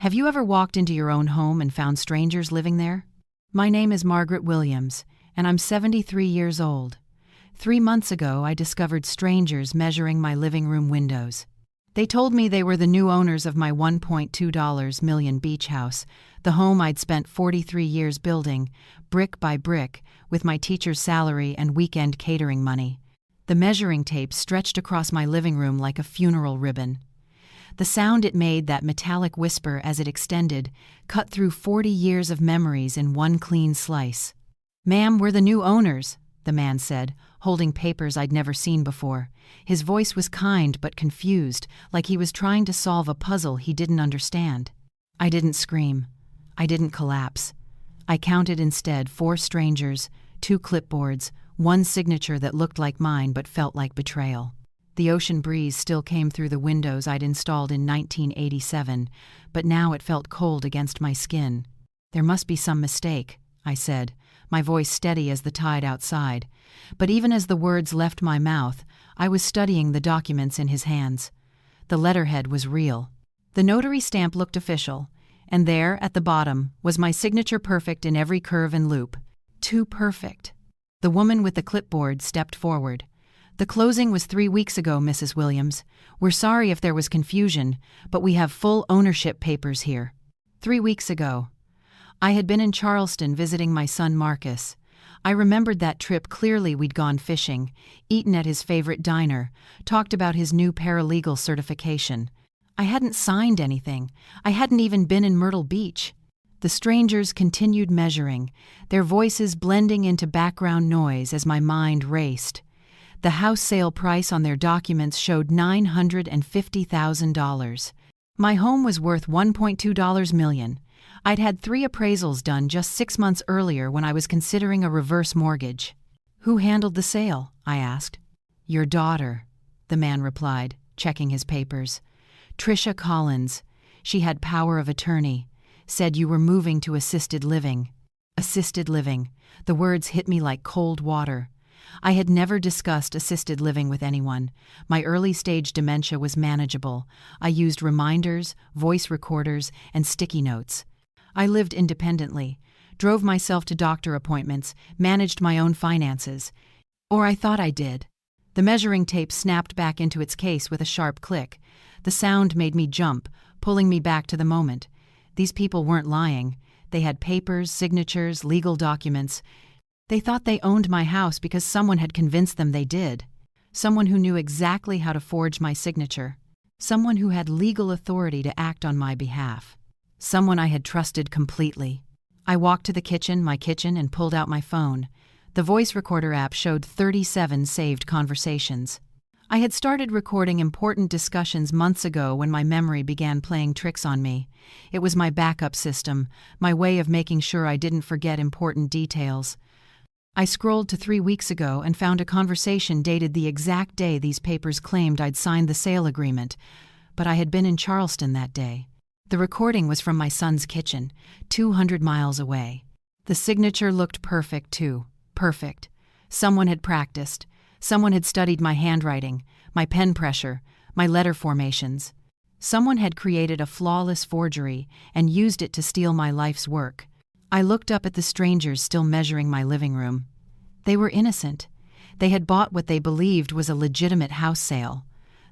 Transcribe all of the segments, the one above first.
Have you ever walked into your own home and found strangers living there? My name is Margaret Williams, and I'm 73 years old. 3 months ago, I discovered strangers measuring my living room windows. They told me they were the new owners of my $1.2 million beach house, the home I'd spent 43 years building, brick by brick, with my teacher's salary and weekend catering money. The measuring tape stretched across my living room like a funeral ribbon. The sound it made, that metallic whisper as it extended, cut through 40 years of memories in one clean slice. "Ma'am, we're the new owners," the man said, holding papers I'd never seen before. His voice was kind but confused, like he was trying to solve a puzzle he didn't understand. I didn't scream. I didn't collapse. I counted instead 4 strangers, 2 clipboards, 1 signature that looked like mine but felt like betrayal. The ocean breeze still came through the windows I'd installed in 1987, but now it felt cold against my skin. "There must be some mistake," I said, my voice steady as the tide outside. But even as the words left my mouth, I was studying the documents in his hands. The letterhead was real. The notary stamp looked official, and there, at the bottom, was my signature, perfect in every curve and loop. Too perfect. The woman with the clipboard stepped forward. "The closing was 3 weeks ago, Mrs. Williams. We're sorry if there was confusion, but we have full ownership papers here." 3 weeks ago. I had been in Charleston visiting my son Marcus. I remembered that trip clearly. We'd gone fishing, eaten at his favorite diner, talked about his new paralegal certification. I hadn't signed anything. I hadn't even been in Myrtle Beach. The strangers continued measuring, their voices blending into background noise as my mind raced. The house sale price on their documents showed $950,000. My home was worth $1.2 million. I'd had 3 appraisals done just 6 months earlier when I was considering a reverse mortgage. "Who handled the sale?" I asked. "Your daughter," the man replied, checking his papers. "Tricia Collins. She had power of attorney. Said you were moving to assisted living." Assisted living. The words hit me like cold water. I had never discussed assisted living with anyone. My early-stage dementia was manageable. I used reminders, voice recorders, and sticky notes. I lived independently, drove myself to doctor appointments, managed my own finances. Or I thought I did. The measuring tape snapped back into its case with a sharp click. The sound made me jump, pulling me back to the moment. These people weren't lying. They had papers, signatures, legal documents. They thought they owned my house because someone had convinced them they did. Someone who knew exactly how to forge my signature. Someone who had legal authority to act on my behalf. Someone I had trusted completely. I walked to the kitchen, and pulled out my phone. The voice recorder app showed 37 saved conversations. I had started recording important discussions months ago when my memory began playing tricks on me. It was my backup system, my way of making sure I didn't forget important details. I scrolled to 3 weeks ago and found a conversation dated the exact day these papers claimed I'd signed the sale agreement, but I had been in Charleston that day. The recording was from my son's kitchen, 200 miles away. The signature looked perfect, too. Perfect. Someone had practiced. Someone had studied my handwriting, my pen pressure, my letter formations. Someone had created a flawless forgery and used it to steal my life's work. I looked up at the strangers still measuring my living room. They were innocent. They had bought what they believed was a legitimate house sale.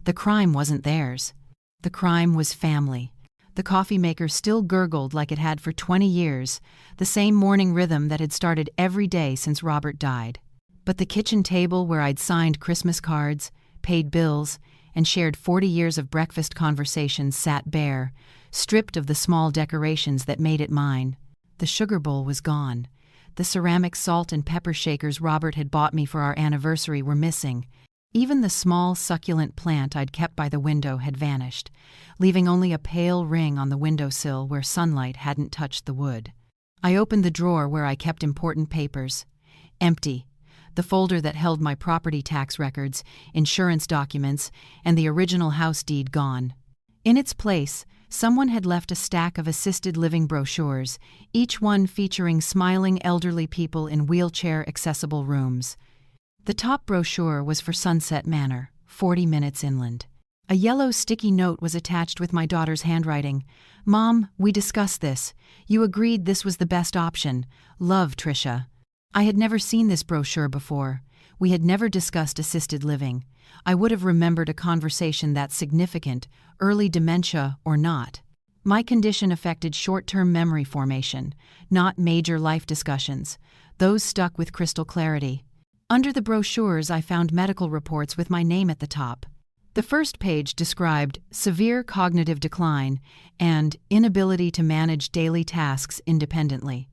The crime wasn't theirs. The crime was family. The coffee maker still gurgled like it had for 20 years, the same morning rhythm that had started every day since Robert died. But the kitchen table where I'd signed Christmas cards, paid bills, and shared 40 years of breakfast conversations sat bare, stripped of the small decorations that made it mine. The sugar bowl was gone. The ceramic salt and pepper shakers Robert had bought me for our anniversary were missing. Even the small, succulent plant I'd kept by the window had vanished, leaving only a pale ring on the windowsill where sunlight hadn't touched the wood. I opened the drawer where I kept important papers. Empty. The folder that held my property tax records, insurance documents, and the original house deed gone. In its place, someone had left a stack of assisted living brochures, each one featuring smiling elderly people in wheelchair-accessible rooms. The top brochure was for Sunset Manor, 40 minutes inland. A yellow sticky note was attached with my daughter's handwriting. "Mom, we discussed this. You agreed this was the best option. Love, Trisha." I had never seen this brochure before. We had never discussed assisted living. I would have remembered a conversation that significant, early dementia or not. My condition affected short-term memory formation, not major life discussions. Those stuck with crystal clarity. Under the brochures, I found medical reports with my name at the top. The first page described severe cognitive decline and inability to manage daily tasks independently.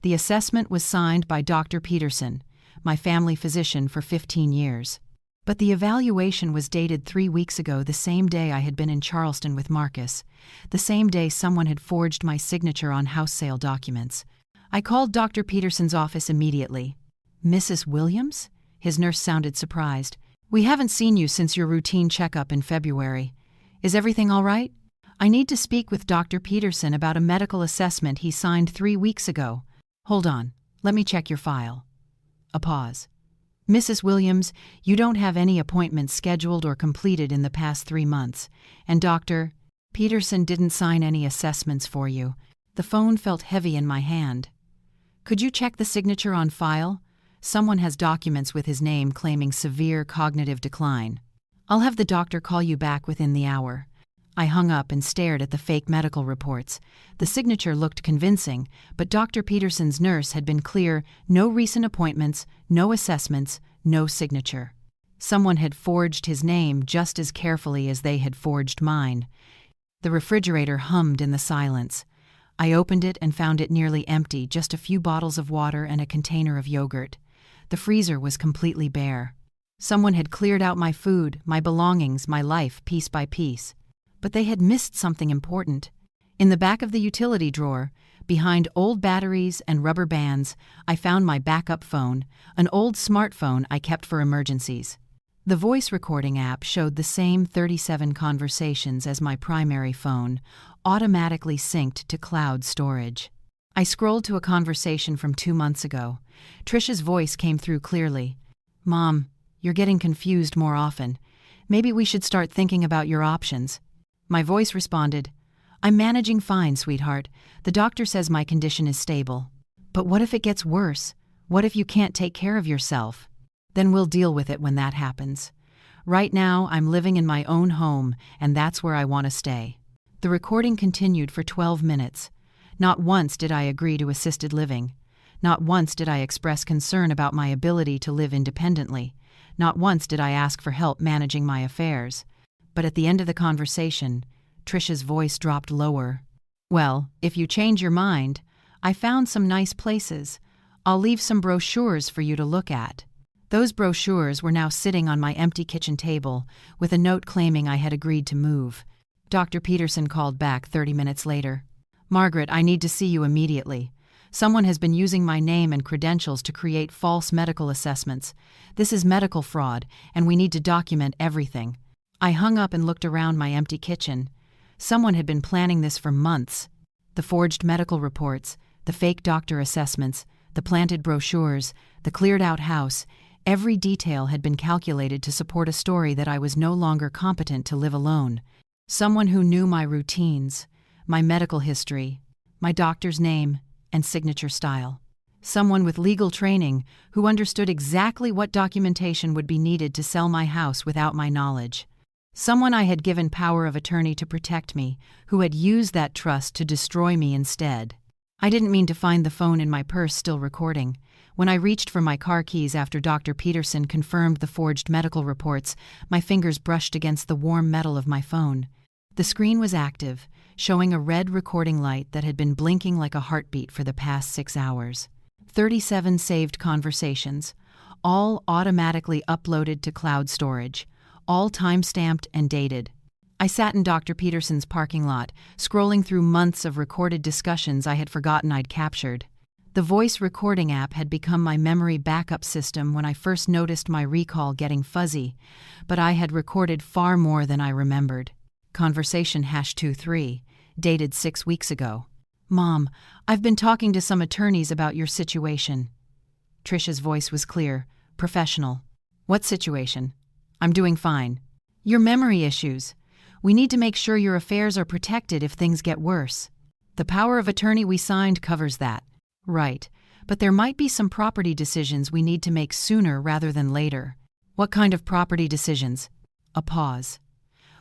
The assessment was signed by Dr. Peterson, my family physician for 15 years. But the evaluation was dated 3 weeks ago, the same day I had been in Charleston with Marcus, the same day someone had forged my signature on house sale documents. I called Dr. Peterson's office immediately. "Mrs. Williams?" His nurse sounded surprised. "We haven't seen you since your routine checkup in February. Is everything all right? I need to speak with Dr. Peterson about a medical assessment he signed 3 weeks ago. Hold on, let me check your file." A pause. "Mrs. Williams, you don't have any appointments scheduled or completed in the past 3 months, and Dr. Peterson didn't sign any assessments for you." The phone felt heavy in my hand. "Could you check the signature on file? Someone has documents with his name claiming severe cognitive decline. I'll have the doctor call you back within the hour." I hung up and stared at the fake medical reports. The signature looked convincing, but Dr. Peterson's nurse had been clear: no recent appointments, no assessments, no signature. Someone had forged his name just as carefully as they had forged mine. The refrigerator hummed in the silence. I opened it and found it nearly empty, just a few bottles of water and a container of yogurt. The freezer was completely bare. Someone had cleared out my food, my belongings, my life, piece by piece. But they had missed something important. In the back of the utility drawer, behind old batteries and rubber bands, I found my backup phone, an old smartphone I kept for emergencies. The voice recording app showed the same 37 conversations as my primary phone, automatically synced to cloud storage. I scrolled to a conversation from 2 months ago. Trisha's voice came through clearly. "Mom, you're getting confused more often. Maybe we should start thinking about your options." My voice responded, "I'm managing fine, sweetheart. The doctor says my condition is stable. But what if it gets worse? What if you can't take care of yourself? Then we'll deal with it when that happens. Right now, I'm living in my own home, and that's where I want to stay." The recording continued for 12 minutes. Not once did I agree to assisted living. Not once did I express concern about my ability to live independently. Not once did I ask for help managing my affairs. But at the end of the conversation, Trisha's voice dropped lower. "Well, if you change your mind, I found some nice places. I'll leave some brochures for you to look at." Those brochures were now sitting on my empty kitchen table, with a note claiming I had agreed to move. Dr. Peterson called back 30 minutes later. "Margaret, I need to see you immediately. Someone has been using my name and credentials to create false medical assessments. This is medical fraud, and we need to document everything." I hung up and looked around my empty kitchen. Someone had been planning this for months. The forged medical reports, the fake doctor assessments, the planted brochures, the cleared-out house, every detail had been calculated to support a story that I was no longer competent to live alone. Someone who knew my routines, my medical history, my doctor's name, and signature style. Someone with legal training who understood exactly what documentation would be needed to sell my house without my knowledge. Someone I had given power of attorney to protect me, who had used that trust to destroy me instead. I didn't mean to find the phone in my purse still recording. When I reached for my car keys after Dr. Peterson confirmed the forged medical reports, my fingers brushed against the warm metal of my phone. The screen was active, showing a red recording light that had been blinking like a heartbeat for the past 6 hours. 37 saved conversations, all automatically uploaded to cloud storage, all time-stamped and dated. I sat in Dr. Peterson's parking lot, scrolling through months of recorded discussions I had forgotten I'd captured. The voice recording app had become my memory backup system when I first noticed my recall getting fuzzy, but I had recorded far more than I remembered. Conversation #23, dated 6 weeks ago. "Mom, I've been talking to some attorneys about your situation." Trisha's voice was clear, professional. "What situation?" "I'm doing fine." Your memory issues. We need to make sure your affairs are protected if things get worse. The power of attorney we signed covers that. Right, but there might be some property decisions we need to make sooner rather than later. What kind of property decisions? A pause.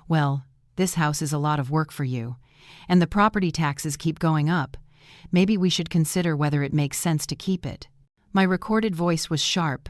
Well, this house is a lot of work for you, and the property taxes keep going up. Maybe we should consider whether it makes sense to keep it. My recorded voice was sharp.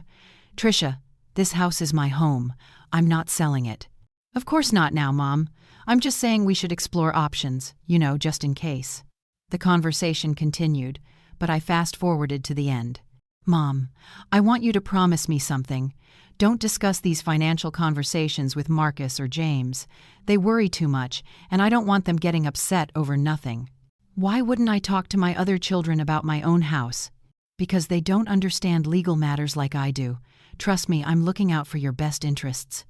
Tricia, this house is my home. I'm not selling it. Of course not now, Mom. I'm just saying we should explore options, just in case. The conversation continued, but I fast-forwarded to the end. Mom, I want you to promise me something. Don't discuss these financial conversations with Marcus or James. They worry too much, and I don't want them getting upset over nothing. Why wouldn't I talk to my other children about my own house? Because they don't understand legal matters like I do. Trust me, I'm looking out for your best interests.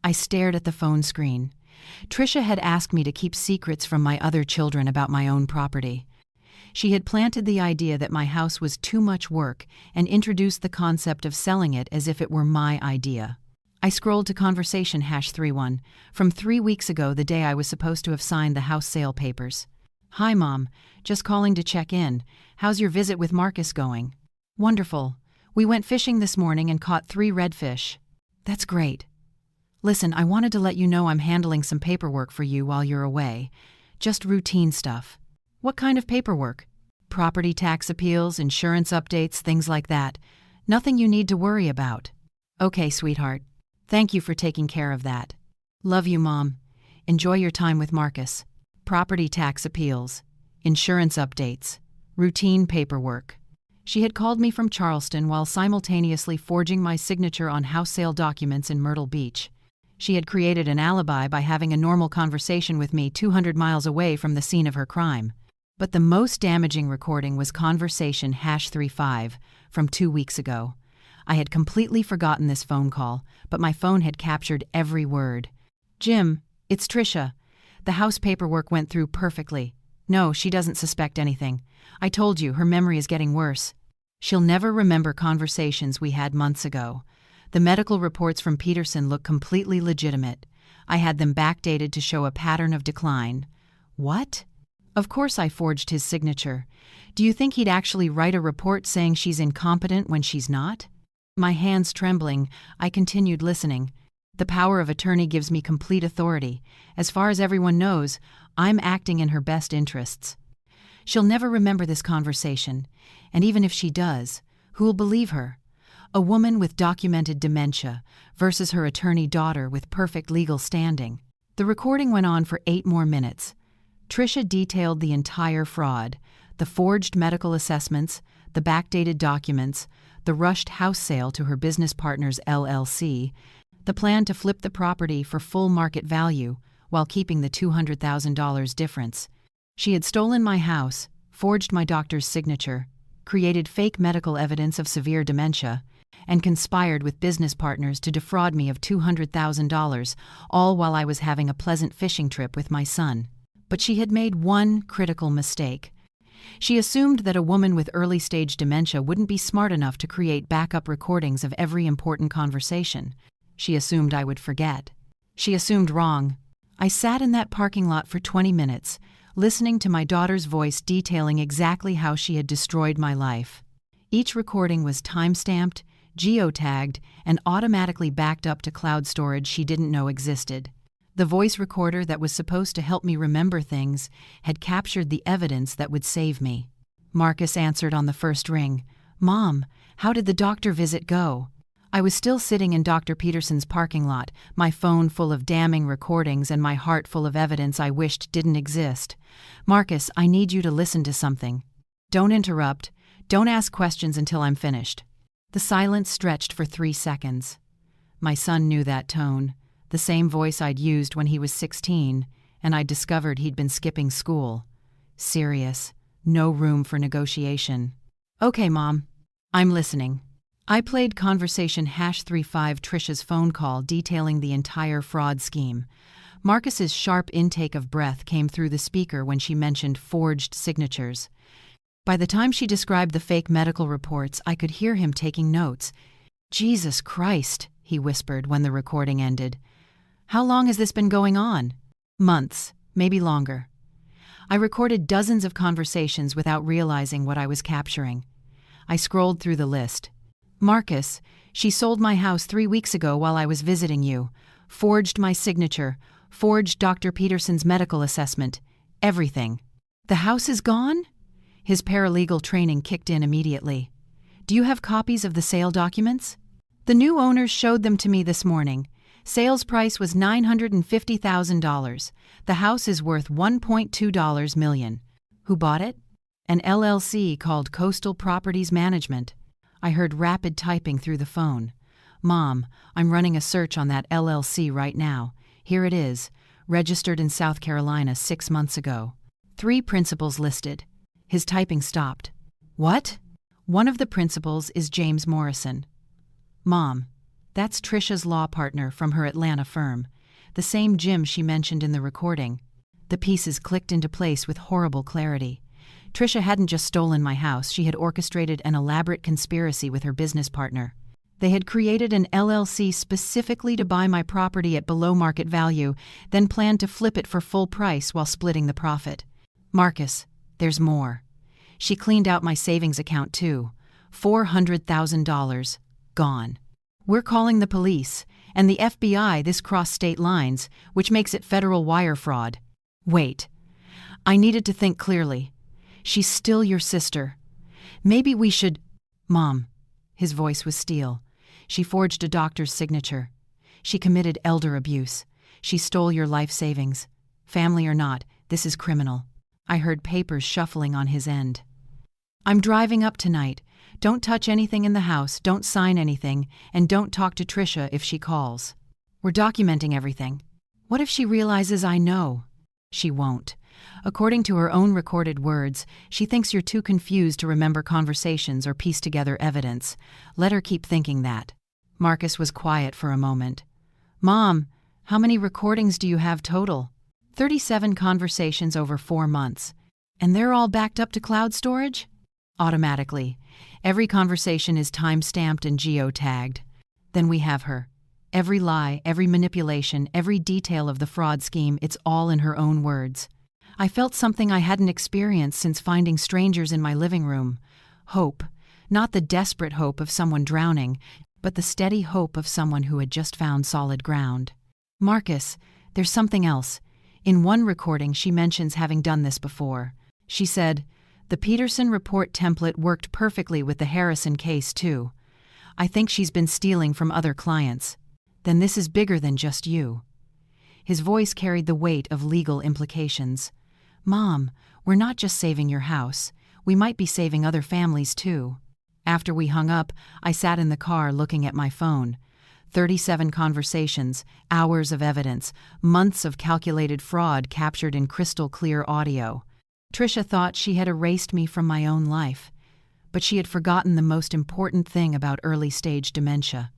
I stared at the phone screen. Tricia had asked me to keep secrets from my other children about my own property. She had planted the idea that my house was too much work and introduced the concept of selling it as if it were my idea. I scrolled to conversation #31 from 3 weeks ago, the day I was supposed to have signed the house sale papers. Hi, Mom. Just calling to check in. How's your visit with Marcus going? Wonderful. We went fishing this morning and caught 3 redfish. That's great. Listen, I wanted to let you know I'm handling some paperwork for you while you're away. Just routine stuff. What kind of paperwork? Property tax appeals, insurance updates, things like that. Nothing you need to worry about. Okay, sweetheart. Thank you for taking care of that. Love you, Mom. Enjoy your time with Marcus. Property tax appeals, insurance updates, routine paperwork. She had called me from Charleston while simultaneously forging my signature on house sale documents in Myrtle Beach. She had created an alibi by having a normal conversation with me 200 miles away from the scene of her crime. But the most damaging recording was conversation #35 from 2 weeks ago. I had completely forgotten this phone call, but my phone had captured every word. Jim, it's Tricia. The house paperwork went through perfectly. No, she doesn't suspect anything. I told you, her memory is getting worse. She'll never remember conversations we had months ago. The medical reports from Peterson look completely legitimate. I had them backdated to show a pattern of decline. What? Of course I forged his signature. Do you think he'd actually write a report saying she's incompetent when she's not? My hands trembling, I continued listening. The power of attorney gives me complete authority. As far as everyone knows, I'm acting in her best interests. She'll never remember this conversation, and even if she does, who'll believe her? A woman with documented dementia versus her attorney daughter with perfect legal standing. The recording went on for 8 more minutes. Tricia detailed the entire fraud, the forged medical assessments, the backdated documents, the rushed house sale to her business partner's LLC, the plan to flip the property for full market value while keeping the $200,000 difference. She had stolen my house, forged my doctor's signature, created fake medical evidence of severe dementia, and conspired with business partners to defraud me of $200,000, all while I was having a pleasant fishing trip with my son. But she had made one critical mistake. She assumed that a woman with early-stage dementia wouldn't be smart enough to create backup recordings of every important conversation. She assumed I would forget. She assumed wrong. I sat in that parking lot for 20 minutes, listening to my daughter's voice detailing exactly how she had destroyed my life. Each recording was time-stamped, geotagged, and automatically backed up to cloud storage she didn't know existed. The voice recorder that was supposed to help me remember things had captured the evidence that would save me. Marcus answered on the first ring. Mom, how did the doctor visit go? I was still sitting in Dr. Peterson's parking lot, my phone full of damning recordings and my heart full of evidence I wished didn't exist. Marcus, I need you to listen to something. Don't interrupt. Don't ask questions until I'm finished. The silence stretched for 3 seconds. My son knew that tone. The same voice I'd used when he was 16, and I'd discovered he'd been skipping school. Serious. No room for negotiation. Okay, Mom. I'm listening. I played conversation #35 Tricia's phone call detailing the entire fraud scheme. Marcus's sharp intake of breath came through the speaker when she mentioned forged signatures. By the time she described the fake medical reports, I could hear him taking notes. Jesus Christ, he whispered when the recording ended. How long has this been going on? Months, maybe longer. I recorded dozens of conversations without realizing what I was capturing. I scrolled through the list. Marcus, she sold my house 3 weeks ago while I was visiting you. Forged my signature. Forged Dr. Peterson's medical assessment. Everything. The house is gone? His paralegal training kicked in immediately. Do you have copies of the sale documents? The new owners showed them to me this morning. Sales price was $950,000. The house is worth $1.2 million. Who bought it? An LLC called Coastal Properties Management. I heard rapid typing through the phone. Mom, I'm running a search on that LLC right now. Here it is, registered in South Carolina 6 months ago. 3 principals listed. His typing stopped. What? One of the principals is James Morrison. Mom, that's Trisha's law partner from her Atlanta firm, the same Jim she mentioned in the recording. The pieces clicked into place with horrible clarity. Trisha hadn't just stolen my house, she had orchestrated an elaborate conspiracy with her business partner. They had created an LLC specifically to buy my property at below market value, then planned to flip it for full price while splitting the profit. Marcus, there's more. She cleaned out my savings account too. $400,000. Gone. We're calling the police, and the FBI. This crossed state lines, which makes it federal wire fraud. Wait. I needed to think clearly. She's still your sister. Maybe we should… Mom. His voice was steel. She forged a doctor's signature. She committed elder abuse. She stole your life savings. Family or not, this is criminal. I heard papers shuffling on his end. I'm driving up tonight. Don't touch anything in the house, don't sign anything, and don't talk to Trisha if she calls. We're documenting everything. What if she realizes I know? She won't. According to her own recorded words, she thinks you're too confused to remember conversations or piece together evidence. Let her keep thinking that. Marcus was quiet for a moment. Mom, how many recordings do you have total? 37 conversations over 4 months. And they're all backed up to cloud storage? Automatically. Every conversation is time-stamped and geo-tagged. Then we have her. Every lie, every manipulation, every detail of the fraud scheme, it's all in her own words. I felt something I hadn't experienced since finding strangers in my living room. Hope. Not the desperate hope of someone drowning, but the steady hope of someone who had just found solid ground. Marcus, there's something else. In one recording, she mentions having done this before. She said, the Peterson report template worked perfectly with the Harrison case, too. I think she's been stealing from other clients. Then this is bigger than just you. His voice carried the weight of legal implications. Mom, we're not just saving your house. We might be saving other families, too. After we hung up, I sat in the car looking at my phone. 37 conversations, hours of evidence, months of calculated fraud captured in crystal clear audio. Trisha thought she had erased me from my own life. But she had forgotten the most important thing about early-stage dementia.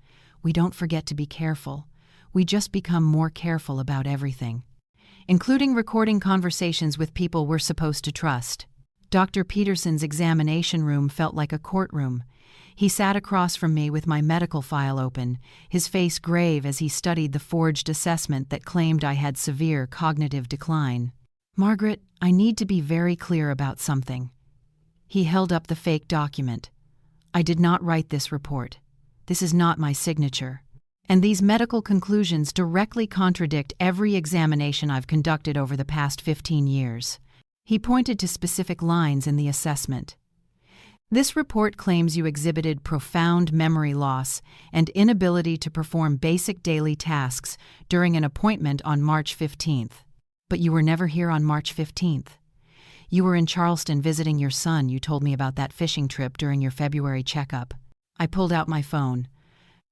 We don't forget to be careful. We just become more careful about everything, including recording conversations with people we're supposed to trust. Dr. Peterson's examination room felt like a courtroom. He sat across from me with my medical file open, his face grave as he studied the forged assessment that claimed I had severe cognitive decline. Margaret, I need to be very clear about something. He held up the fake document. I did not write this report. This is not my signature. And these medical conclusions directly contradict every examination I've conducted over the past 15 years. He pointed to specific lines in the assessment. This report claims you exhibited profound memory loss and inability to perform basic daily tasks during an appointment on March 15th. But you were never here on March 15th. You were in Charleston visiting your son. You told me about that fishing trip during your February checkup. I pulled out my phone.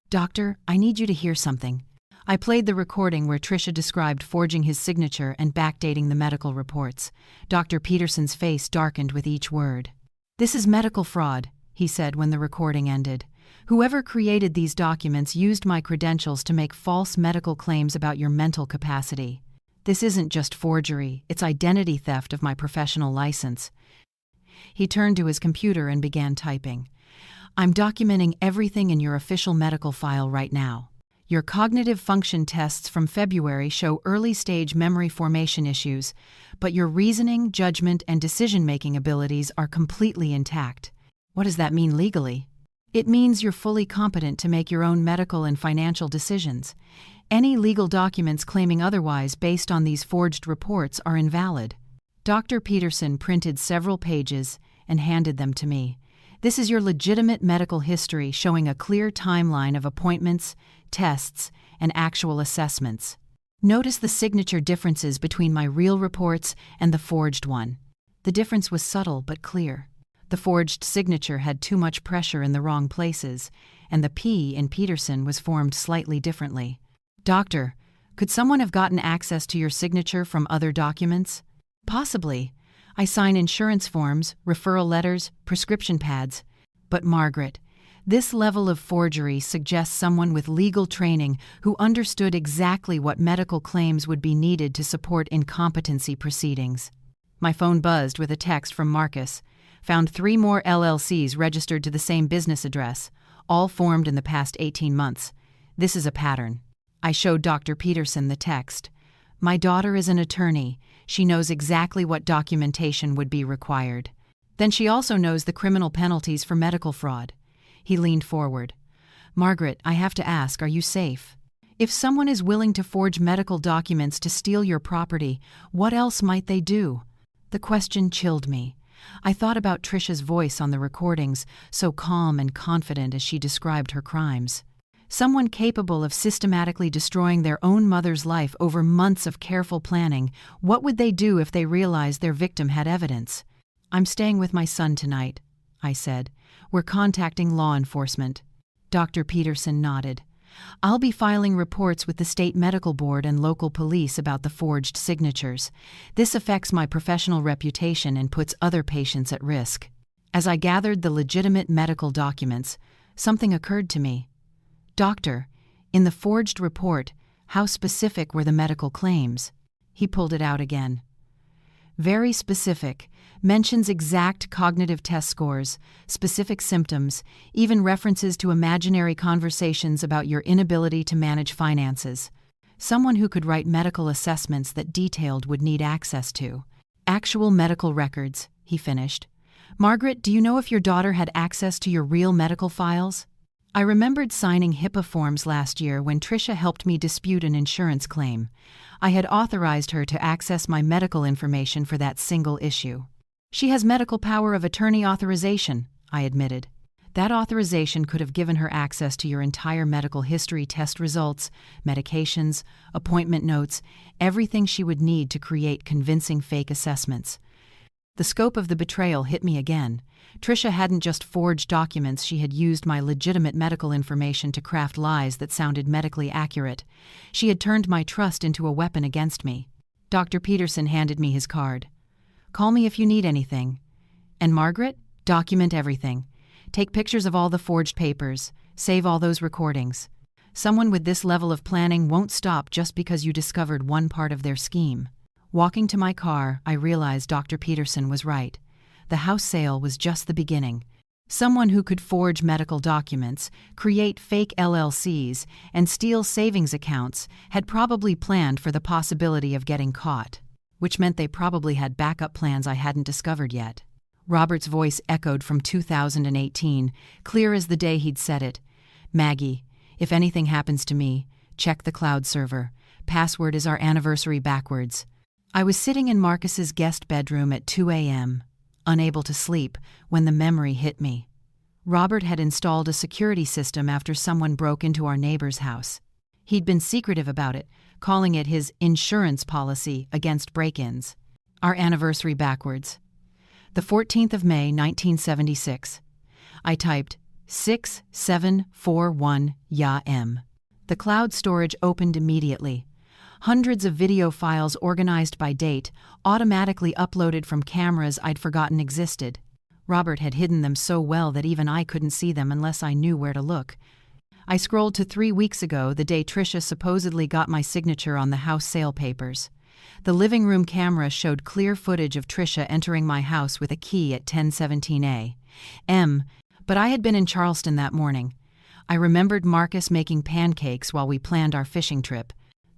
Doctor, I need you to hear something. I played the recording where Trisha described forging his signature and backdating the medical reports. Dr. Peterson's face darkened with each word. This is medical fraud, he said when the recording ended. Whoever created these documents used my credentials to make false medical claims about your mental capacity. This isn't just forgery, it's identity theft of my professional license. He turned to his computer and began typing. I'm documenting everything in your official medical file right now. Your cognitive function tests from February show early-stage memory formation issues, but your reasoning, judgment, and decision-making abilities are completely intact. What does that mean legally? It means you're fully competent to make your own medical and financial decisions. Any legal documents claiming otherwise based on these forged reports are invalid. Dr. Peterson printed several pages and handed them to me. This is your legitimate medical history showing a clear timeline of appointments, tests, and actual assessments. Notice the signature differences between my real reports and the forged one. The difference was subtle but clear. The forged signature had too much pressure in the wrong places, and the P in Peterson was formed slightly differently. Doctor, could someone have gotten access to your signature from other documents? Possibly. I sign insurance forms, referral letters, prescription pads. But Margaret, this level of forgery suggests someone with legal training who understood exactly what medical claims would be needed to support incompetency proceedings. My phone buzzed with a text from Marcus. Found 3 more LLCs registered to the same business address, all formed in the past 18 months. This is a pattern. I showed Dr. Peterson the text. My daughter is an attorney. She knows exactly what documentation would be required. Then she also knows the criminal penalties for medical fraud. He leaned forward. Margaret, I have to ask, are you safe? If someone is willing to forge medical documents to steal your property, what else might they do? The question chilled me. I thought about Trisha's voice on the recordings, so calm and confident as she described her crimes. Someone capable of systematically destroying their own mother's life over months of careful planning, what would they do if they realized their victim had evidence? I'm staying with my son tonight, I said. We're contacting law enforcement. Dr. Peterson nodded. I'll be filing reports with the state medical board and local police about the forged signatures. This affects my professional reputation and puts other patients at risk. As I gathered the legitimate medical documents, something occurred to me. Doctor, in the forged report, how specific were the medical claims? He pulled it out again. Very specific. Mentions exact cognitive test scores, specific symptoms, even references to imaginary conversations about your inability to manage finances. Someone who could write medical assessments that detailed would need access to. Actual medical records, he finished. Margaret, do you know if your daughter had access to your real medical files? I remembered signing HIPAA forms last year when Trisha helped me dispute an insurance claim. I had authorized her to access my medical information for that single issue. She has medical power of attorney authorization, I admitted. That authorization could have given her access to your entire medical history test results, medications, appointment notes, everything she would need to create convincing fake assessments. The scope of the betrayal hit me again. Trisha hadn't just forged documents, she had used my legitimate medical information to craft lies that sounded medically accurate. She had turned my trust into a weapon against me. Dr. Peterson handed me his card. Call me if you need anything. And Margaret, document everything. Take pictures of all the forged papers. Save all those recordings. Someone with this level of planning won't stop just because you discovered one part of their scheme. Walking to my car, I realized Dr. Peterson was right. The house sale was just the beginning. Someone who could forge medical documents, create fake LLCs, and steal savings accounts had probably planned for the possibility of getting caught, which meant they probably had backup plans I hadn't discovered yet. Robert's voice echoed from 2018, clear as the day he'd said it. Maggie, if anything happens to me, check the cloud server. Password is our anniversary backwards. I was sitting in Marcus's guest bedroom at 2 a.m., unable to sleep, when the memory hit me. Robert had installed a security system after someone broke into our neighbor's house. He'd been secretive about it, calling it his insurance policy against break-ins. Our anniversary backwards. The 14th of May, 1976. I typed 6741 YA-M. The cloud storage opened immediately. Hundreds of video files organized by date, automatically uploaded from cameras I'd forgotten existed. Robert had hidden them so well that even I couldn't see them unless I knew where to look. I scrolled to 3 weeks ago, the day Trisha supposedly got my signature on the house sale papers. The living room camera showed clear footage of Trisha entering my house with a key at 10:17 a.m., but I had been in Charleston that morning. I remembered Marcus making pancakes while we planned our fishing trip.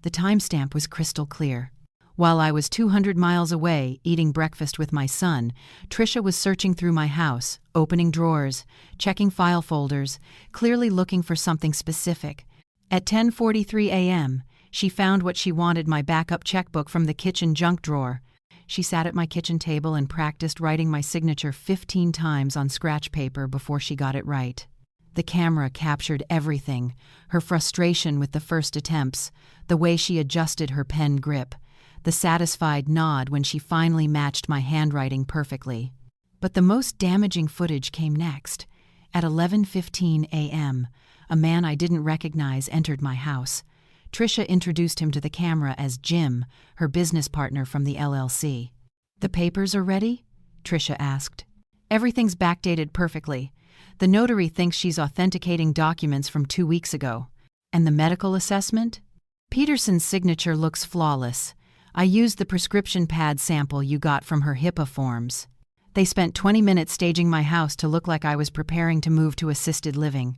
The timestamp was crystal clear. While I was 200 miles away, eating breakfast with my son, Tricia was searching through my house, opening drawers, checking file folders, clearly looking for something specific. At 10:43 a.m., she found what she wanted: my backup checkbook from the kitchen junk drawer. She sat at my kitchen table and practiced writing my signature 15 times on scratch paper before she got it right. The camera captured everything: her frustration with the first attempts, the way she adjusted her pen grip, the satisfied nod when she finally matched my handwriting perfectly. But the most damaging footage came next. At 11:15 a.m., a man I didn't recognize entered my house. Tricia introduced him to the camera as Jim, her business partner from the LLC. "The papers are ready?" Tricia asked. "Everything's backdated perfectly. The notary thinks she's authenticating documents from 2 weeks ago. And the medical assessment? Peterson's signature looks flawless. I used the prescription pad sample you got from her HIPAA forms. They spent 20 minutes staging my house to look like I was preparing to move to assisted living.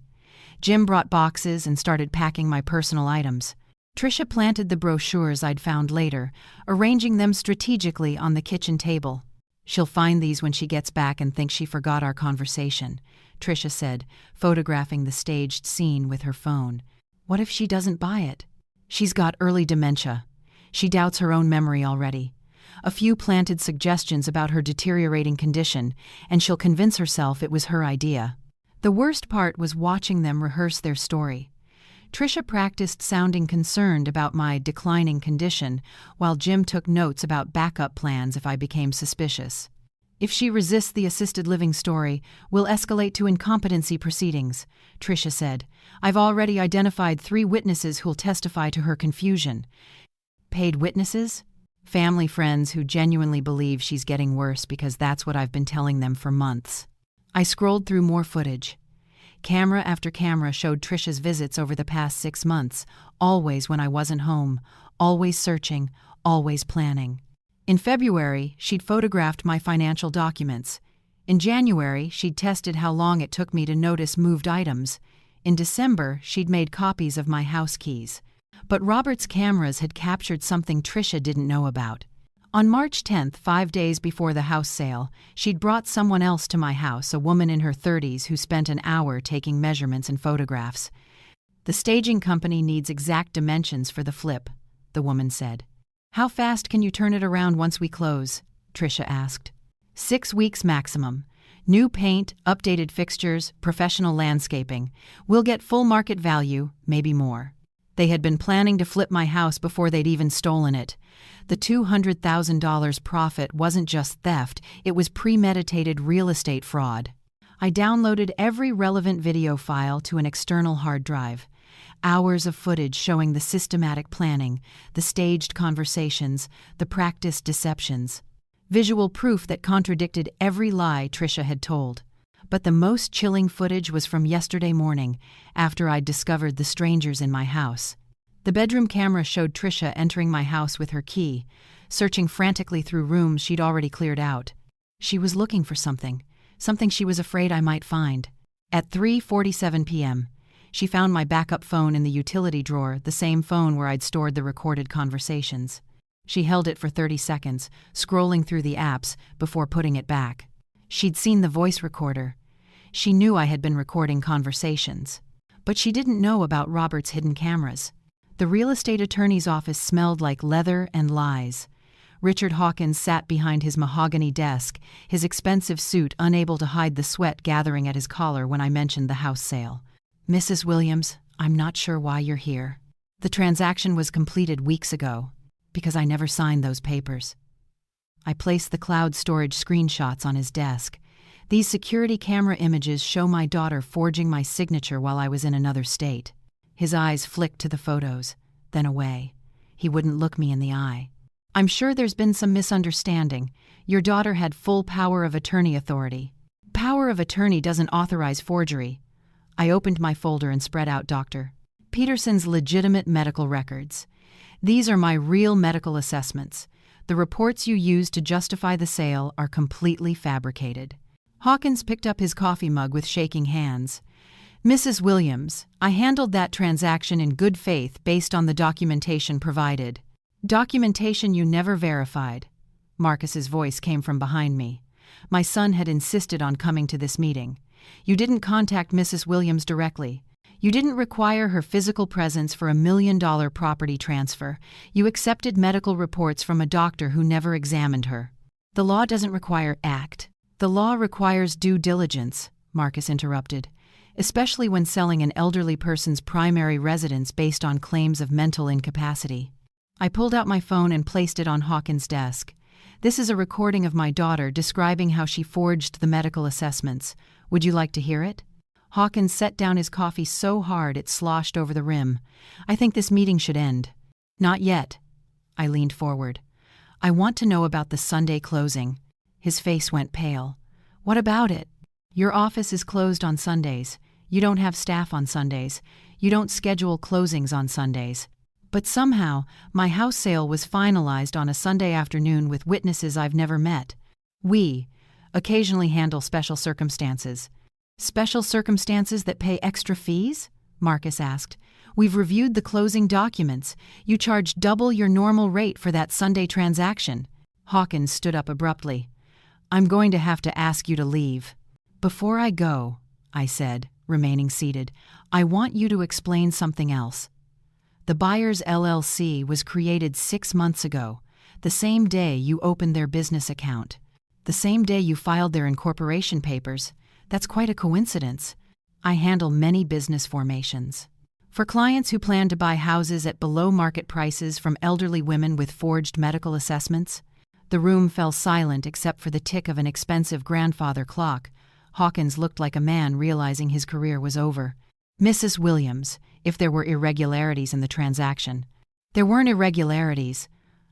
Jim brought boxes and started packing my personal items. Tricia planted the brochures I'd found later, arranging them strategically on the kitchen table. She'll find these when she gets back and think she forgot our conversation," Tricia said, photographing the staged scene with her phone. "What if she doesn't buy it? She's got early dementia. She doubts her own memory already. A few planted suggestions about her deteriorating condition, and she'll convince herself it was her idea." The worst part was watching them rehearse their story. Tricia practiced sounding concerned about my declining condition, while Jim took notes about backup plans if I became suspicious. "If she resists the assisted living story, we'll escalate to incompetency proceedings," Tricia said. "I've already identified 3 witnesses who'll testify to her confusion." "Paid witnesses?" "Family friends who genuinely believe she's getting worse because that's what I've been telling them for months." I scrolled through more footage. Camera after camera showed Tricia's visits over the past 6 months, always when I wasn't home, always searching, always planning. In February, she'd photographed my financial documents. In January, she'd tested how long it took me to notice moved items. In December, she'd made copies of my house keys. But Robert's cameras had captured something Tricia didn't know about. On March 10th, 5 days before the house sale, she'd brought someone else to my house, a woman in her 30s who spent an hour taking measurements and photographs. "The staging company needs exact dimensions for the flip," the woman said. "How fast can you turn it around once we close?" Tricia asked. 6 weeks maximum. New paint, updated fixtures, professional landscaping. We'll get full market value, maybe more. They had been planning to flip my house before they'd even stolen it. The $200,000 profit wasn't just theft, it was premeditated real estate fraud. I downloaded every relevant video file to an external hard drive. Hours of footage showing the systematic planning, the staged conversations, the practiced deceptions. Visual proof that contradicted every lie Tricia had told. But the most chilling footage was from yesterday morning, after I'd discovered the strangers in my house. The bedroom camera showed Tricia entering my house with her key, searching frantically through rooms she'd already cleared out. She was looking for something she was afraid I might find. At 3:47 p.m., she found my backup phone in the utility drawer, the same phone where I'd stored the recorded conversations. She held it for 30 seconds, scrolling through the apps, before putting it back. She'd seen the voice recorder. She knew I had been recording conversations. But she didn't know about Robert's hidden cameras. The real estate attorney's office smelled like leather and lies. Richard Hawkins sat behind his mahogany desk, his expensive suit unable to hide the sweat gathering at his collar when I mentioned the house sale. "Mrs. Williams, I'm not sure why you're here. The transaction was completed weeks ago, because I never signed those papers." I placed the cloud storage screenshots on his desk. These security camera images show my daughter forging my signature while I was in another state. His eyes flicked to the photos, then away. He wouldn't look me in the eye. "I'm sure there's been some misunderstanding. Your daughter had full power of attorney authority. Power of attorney doesn't authorize forgery." I opened my folder and spread out Dr. Peterson's legitimate medical records. "These are my real medical assessments. The reports you used to justify the sale are completely fabricated." Hawkins picked up his coffee mug with shaking hands. Mrs. Williams, I handled that transaction in good faith based on the documentation provided. Documentation you never verified. Marcus's voice came from behind me. My son had insisted on coming to this meeting. You didn't contact Mrs. Williams directly. You didn't require her physical presence for $1 million property transfer. You accepted medical reports from a doctor who never examined her. The law doesn't require act. The law requires due diligence, Marcus interrupted, especially when selling an elderly person's primary residence based on claims of mental incapacity. I pulled out my phone and placed it on Hawkins' desk. This is a recording of my daughter describing how she forged the medical assessments. Would you like to hear it? Hawkins set down his coffee so hard it sloshed over the rim. I think this meeting should end. Not yet. I leaned forward. I want to know about the Sunday closing. His face went pale. What about it? Your office is closed on Sundays. You don't have staff on Sundays. You don't schedule closings on Sundays. But somehow, my house sale was finalized on a Sunday afternoon with witnesses I've never met. We occasionally handle special circumstances. Special circumstances that pay extra fees? Marcus asked. We've reviewed the closing documents. You charged double your normal rate for that Sunday transaction. Hawkins stood up abruptly. I'm going to have to ask you to leave. Before I go, I said, remaining seated, I want you to explain something else. The Buyers LLC was created 6 months ago, the same day you opened their business account, the same day you filed their incorporation papers. That's quite a coincidence. I handle many business formations. For clients who plan to buy houses at below-market prices from elderly women with forged medical assessments. The room fell silent except for the tick of an expensive grandfather clock. Hawkins looked like a man realizing his career was over. Mrs. Williams, if there were irregularities in the transaction. There weren't irregularities.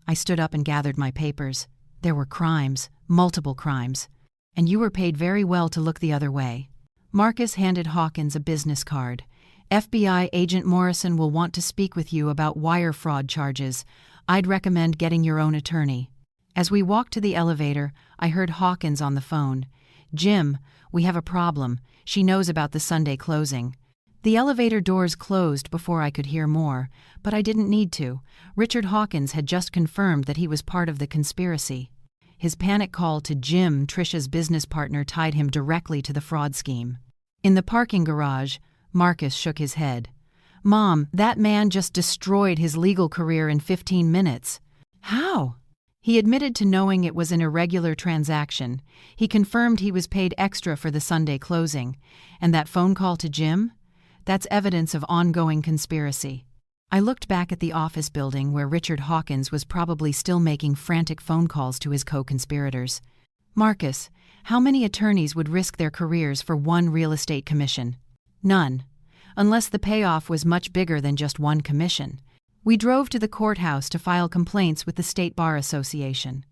I stood up and gathered my papers. There were crimes, multiple crimes. And you were paid very well to look the other way. Marcus handed Hawkins a business card. FBI Agent Morrison will want to speak with you about wire fraud charges. I'd recommend getting your own attorney. As we walked to the elevator, I heard Hawkins on the phone. Jim, we have a problem. She knows about the Sunday closing. The elevator doors closed before I could hear more, but I didn't need to. Richard Hawkins had just confirmed that he was part of the conspiracy. His panic call to Jim, Trisha's business partner, tied him directly to the fraud scheme. In the parking garage, Marcus shook his head. Mom, that man just destroyed his legal career in 15 minutes. How? He admitted to knowing it was an irregular transaction. He confirmed he was paid extra for the Sunday closing. And that phone call to Jim? That's evidence of ongoing conspiracy. I looked back at the office building where Richard Hawkins was probably still making frantic phone calls to his co-conspirators. Marcus, how many attorneys would risk their careers for one real estate commission? None. Unless the payoff was much bigger than just one commission. We drove to the courthouse to file complaints with the State Bar Association.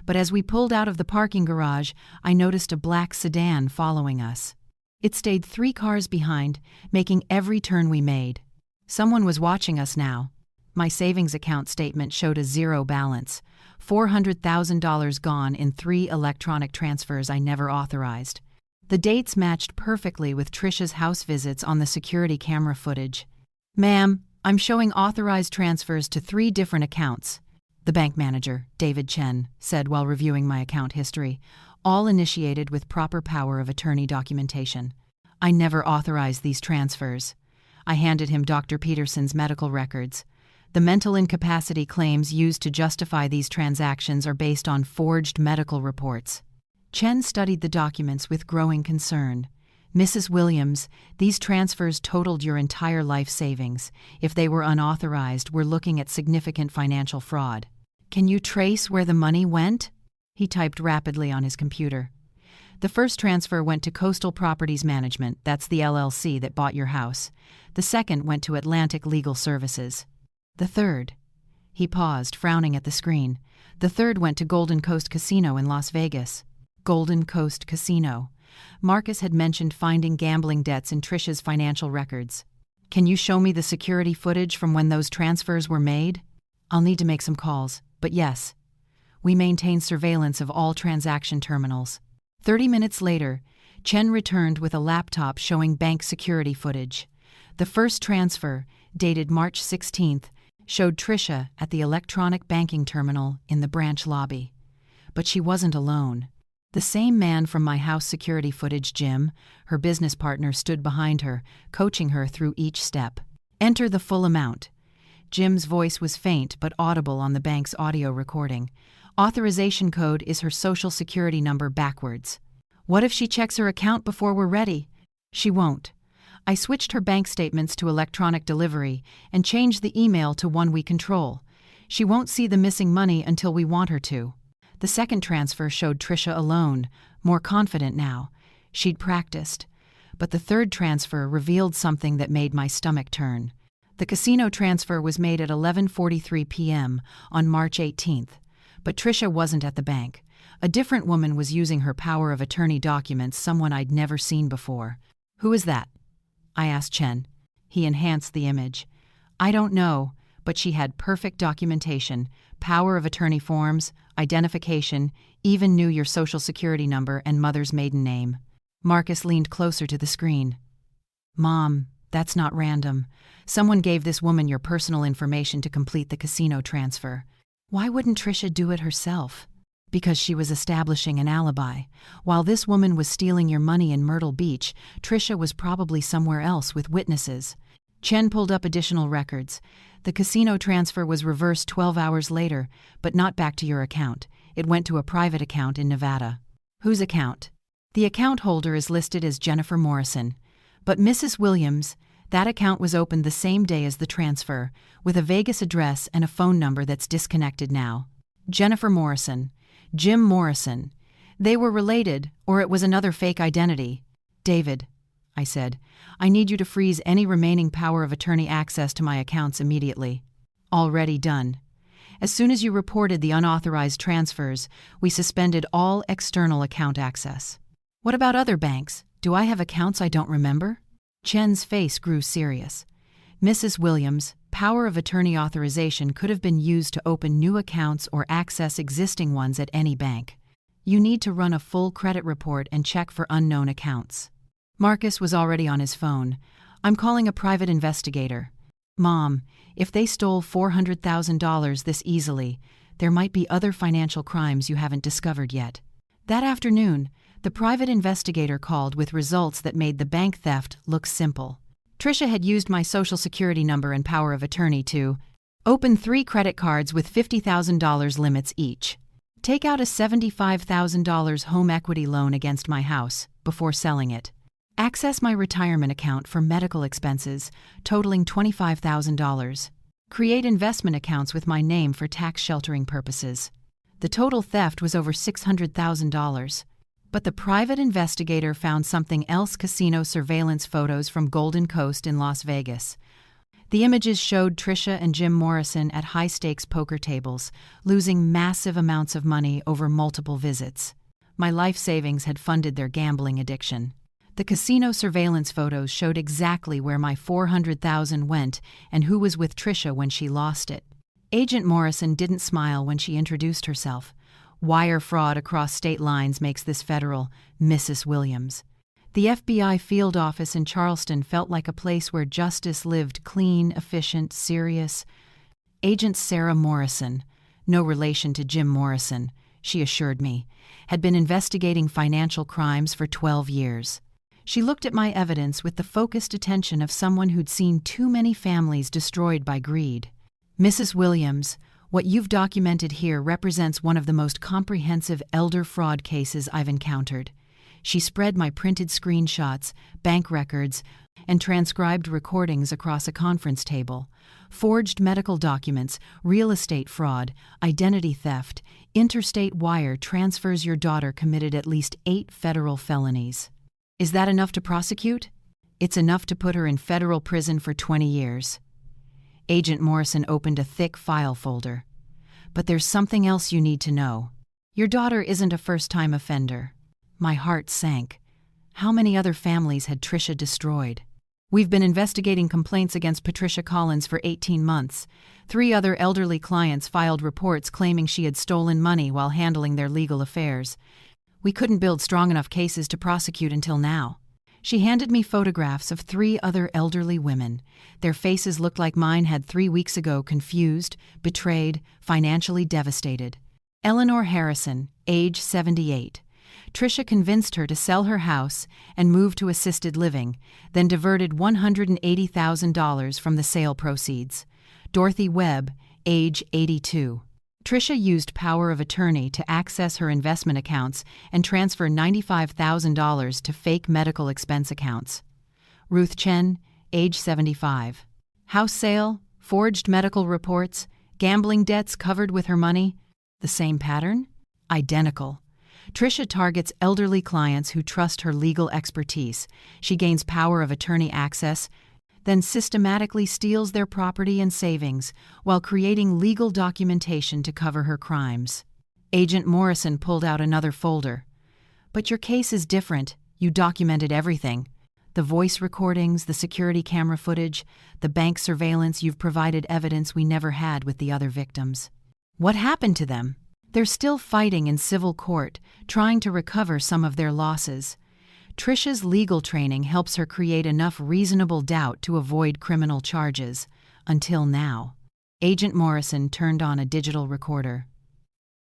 But as we pulled out of the parking garage, I noticed a black sedan following us. It stayed 3 cars behind, making every turn we made. Someone was watching us now. My savings account statement showed a zero balance, $400,000 gone in 3 electronic transfers I never authorized. The dates matched perfectly with Trisha's house visits on the security camera footage. Ma'am, I'm showing authorized transfers to 3 different accounts, the bank manager, David Chen, said while reviewing my account history, all initiated with proper power of attorney documentation. I never authorized these transfers. I handed him Dr. Peterson's medical records. The mental incapacity claims used to justify these transactions are based on forged medical reports. Chen studied the documents with growing concern. Mrs. Williams, these transfers totaled your entire life savings. If they were unauthorized, we're looking at significant financial fraud. Can you trace where the money went? He typed rapidly on his computer. The first transfer went to Coastal Properties Management, that's the LLC that bought your house. The second went to Atlantic Legal Services. The third. He paused, frowning at the screen. The third went to Golden Coast Casino in Las Vegas. Golden Coast Casino. Marcus had mentioned finding gambling debts in Trisha's financial records. Can you show me the security footage from when those transfers were made? I'll need to make some calls, but yes. We maintain surveillance of all transaction terminals. 30 minutes later, Chen returned with a laptop showing bank security footage. The first transfer, dated March 16th, showed Tricia at the electronic banking terminal in the branch lobby. But she wasn't alone. The same man from my house security footage, Jim, her business partner, stood behind her, coaching her through each step. Enter the full amount. Jim's voice was faint but audible on the bank's audio recording. Authorization code is her social security number backwards. What if she checks her account before we're ready? She won't. I switched her bank statements to electronic delivery and changed the email to one we control. She won't see the missing money until we want her to. The second transfer showed Tricia alone, more confident now. She'd practiced. But the third transfer revealed something that made my stomach turn. The casino transfer was made at 11:43 p.m. on March 18th. But Tricia wasn't at the bank. A different woman was using her power of attorney documents, someone I'd never seen before. Who is that? I asked Chen. He enhanced the image. I don't know, but she had perfect documentation, power of attorney forms, identification, even knew your social security number and mother's maiden name. Marcus leaned closer to the screen. Mom, that's not random. Someone gave this woman your personal information to complete the casino transfer. Why wouldn't Tricia do it herself? Because she was establishing an alibi. While this woman was stealing your money in Myrtle Beach, Tricia was probably somewhere else with witnesses. Chen pulled up additional records. The casino transfer was reversed 12 hours later, but not back to your account. It went to a private account in Nevada. Whose account? The account holder is listed as Jennifer Morrison. But Mrs. Williams, that account was opened the same day as the transfer, with a Vegas address and a phone number that's disconnected now. Jennifer Morrison. Jim Morrison. They were related, or it was another fake identity. David, I said, I need you to freeze any remaining power of attorney access to my accounts immediately. Already done. As soon as you reported the unauthorized transfers, we suspended all external account access. What about other banks? Do I have accounts I don't remember? Chen's face grew serious. Mrs. Williams, power of attorney authorization could have been used to open new accounts or access existing ones at any bank. You need to run a full credit report and check for unknown accounts. Marcus was already on his phone. I'm calling a private investigator. Mom, if they stole $400,000 this easily, there might be other financial crimes you haven't discovered yet. That afternoon, the private investigator called with results that made the bank theft look simple. Tricia had used my social security number and power of attorney to open 3 credit cards with $50,000 limits each, take out a $75,000 home equity loan against my house before selling it, access my retirement account for medical expenses totaling $25,000, create investment accounts with my name for tax sheltering purposes. The total theft was over $600,000. But the private investigator found something else: casino surveillance photos from Golden Coast in Las Vegas. The images showed Tricia and Jim Morrison at high-stakes poker tables, losing massive amounts of money over multiple visits. My life savings had funded their gambling addiction. The casino surveillance photos showed exactly where my $400,000 went and who was with Tricia when she lost it. Agent Morrison didn't smile when she introduced herself. Wire fraud across state lines makes this federal, Mrs. Williams. The FBI field office in Charleston felt like a place where justice lived, clean, efficient, serious. Agent Sarah Morrison, no relation to Jim Morrison, she assured me, had been investigating financial crimes for 12 years. She looked at my evidence with the focused attention of someone who'd seen too many families destroyed by greed. Mrs. Williams, what you've documented here represents one of the most comprehensive elder fraud cases I've encountered. She spread my printed screenshots, bank records, and transcribed recordings across a conference table. Forged medical documents, real estate fraud, identity theft, interstate wire transfers. Your daughter committed at least 8 federal felonies. Is that enough to prosecute? It's enough to put her in federal prison for 20 years. Agent Morrison opened a thick file folder. But there's something else you need to know. Your daughter isn't a first-time offender. My heart sank. How many other families had Tricia destroyed? We've been investigating complaints against Patricia Collins for 18 months. 3 other elderly clients filed reports claiming she had stolen money while handling their legal affairs. We couldn't build strong enough cases to prosecute until now. She handed me photographs of 3 other elderly women. Their faces looked like mine had 3 weeks ago, confused, betrayed, financially devastated. Eleanor Harrison, age 78. Tricia convinced her to sell her house and move to assisted living, then diverted $180,000 from the sale proceeds. Dorothy Webb, age 82. Tricia used power of attorney to access her investment accounts and transfer $95,000 to fake medical expense accounts. Ruth Chen, age 75. House sale, forged medical reports, gambling debts covered with her money. The same pattern? Identical. Tricia targets elderly clients who trust her legal expertise. She gains power of attorney access, then systematically steals their property and savings while creating legal documentation to cover her crimes. Agent Morrison pulled out another folder. But your case is different. You documented everything. The voice recordings, the security camera footage, the bank surveillance. You've provided evidence we never had with the other victims. What happened to them? They're still fighting in civil court, trying to recover some of their losses. Tricia's legal training helps her create enough reasonable doubt to avoid criminal charges. Until now. Agent Morrison turned on a digital recorder.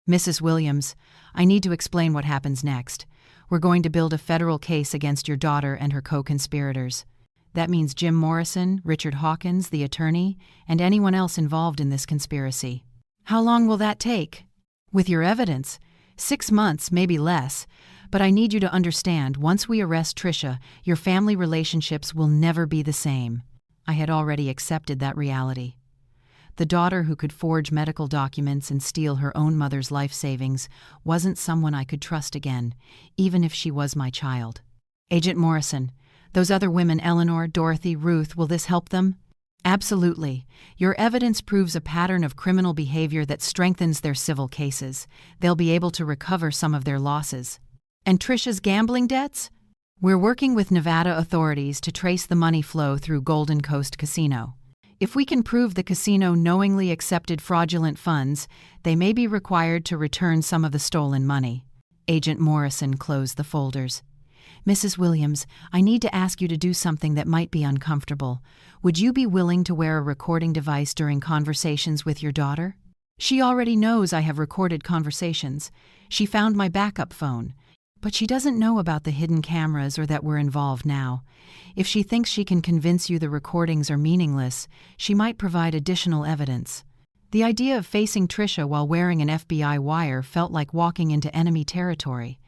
Mrs. Williams, I need to explain what happens next. We're going to build a federal case against your daughter and her co-conspirators. That means Jim Morrison, Richard Hawkins, the attorney, and anyone else involved in this conspiracy. How long will that take? With your evidence, 6 months, maybe less. But I need you to understand, once we arrest Tricia, your family relationships will never be the same. I had already accepted that reality. The daughter who could forge medical documents and steal her own mother's life savings wasn't someone I could trust again, even if she was my child. Agent Morrison, those other women, Eleanor, Dorothy, Ruth, will this help them? Absolutely. Your evidence proves a pattern of criminal behavior that strengthens their civil cases. They'll be able to recover some of their losses. And Tricia's gambling debts? We're working with Nevada authorities to trace the money flow through Golden Coast Casino. If we can prove the casino knowingly accepted fraudulent funds, they may be required to return some of the stolen money. Agent Morrison closed the folders. Mrs. Williams, I need to ask you to do something that might be uncomfortable. Would you be willing to wear a recording device during conversations with your daughter? She already knows I have recorded conversations. She found my backup phone. But she doesn't know about the hidden cameras or that we're involved now. If she thinks she can convince you the recordings are meaningless, she might provide additional evidence. The idea of facing Tricia while wearing an FBI wire felt like walking into enemy territory.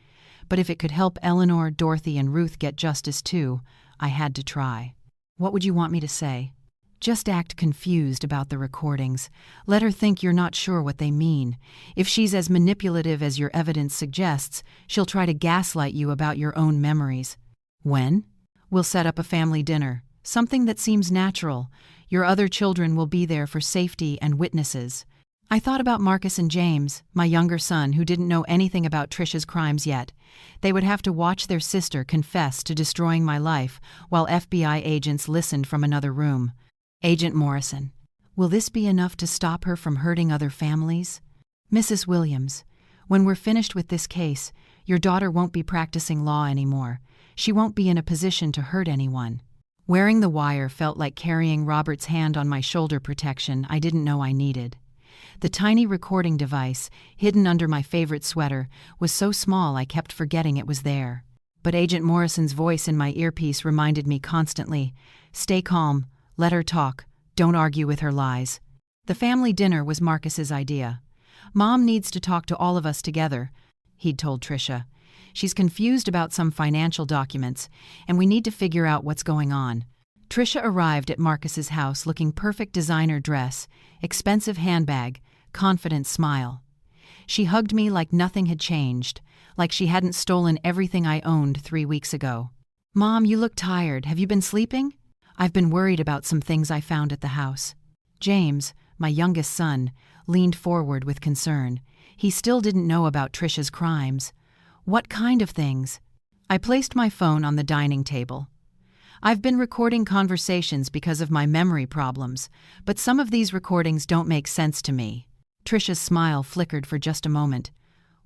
But if it could help Eleanor, Dorothy, and Ruth get justice too, I had to try. What would you want me to say? Just act confused about the recordings. Let her think you're not sure what they mean. If she's as manipulative as your evidence suggests, she'll try to gaslight you about your own memories. When? We'll set up a family dinner. Something that seems natural. Your other children will be there for safety and witnesses. I thought about Marcus and James, my younger son, who didn't know anything about Tricia's crimes yet. They would have to watch their sister confess to destroying my life while FBI agents listened from another room. Agent Morrison, will this be enough to stop her from hurting other families? Mrs. Williams, when we're finished with this case, your daughter won't be practicing law anymore. She won't be in a position to hurt anyone. Wearing the wire felt like carrying Robert's hand on my shoulder protection I didn't know I needed. The tiny recording device, hidden under my favorite sweater, was so small I kept forgetting it was there. But Agent Morrison's voice in my earpiece reminded me constantly, stay calm. Let her talk. Don't argue with her lies. The family dinner was Marcus's idea. Mom needs to talk to all of us together, he'd told Tricia. She's confused about some financial documents, and we need to figure out what's going on. Tricia arrived at Marcus's house looking perfect designer dress, expensive handbag, confident smile. She hugged me like nothing had changed, like she hadn't stolen everything I owned 3 weeks ago. Mom, you look tired. Have you been sleeping? I've been worried about some things I found at the house. James, my youngest son, leaned forward with concern. He still didn't know about Tricia's crimes. What kind of things? I placed my phone on the dining table. I've been recording conversations because of my memory problems, but some of these recordings don't make sense to me. Tricia's smile flickered for just a moment.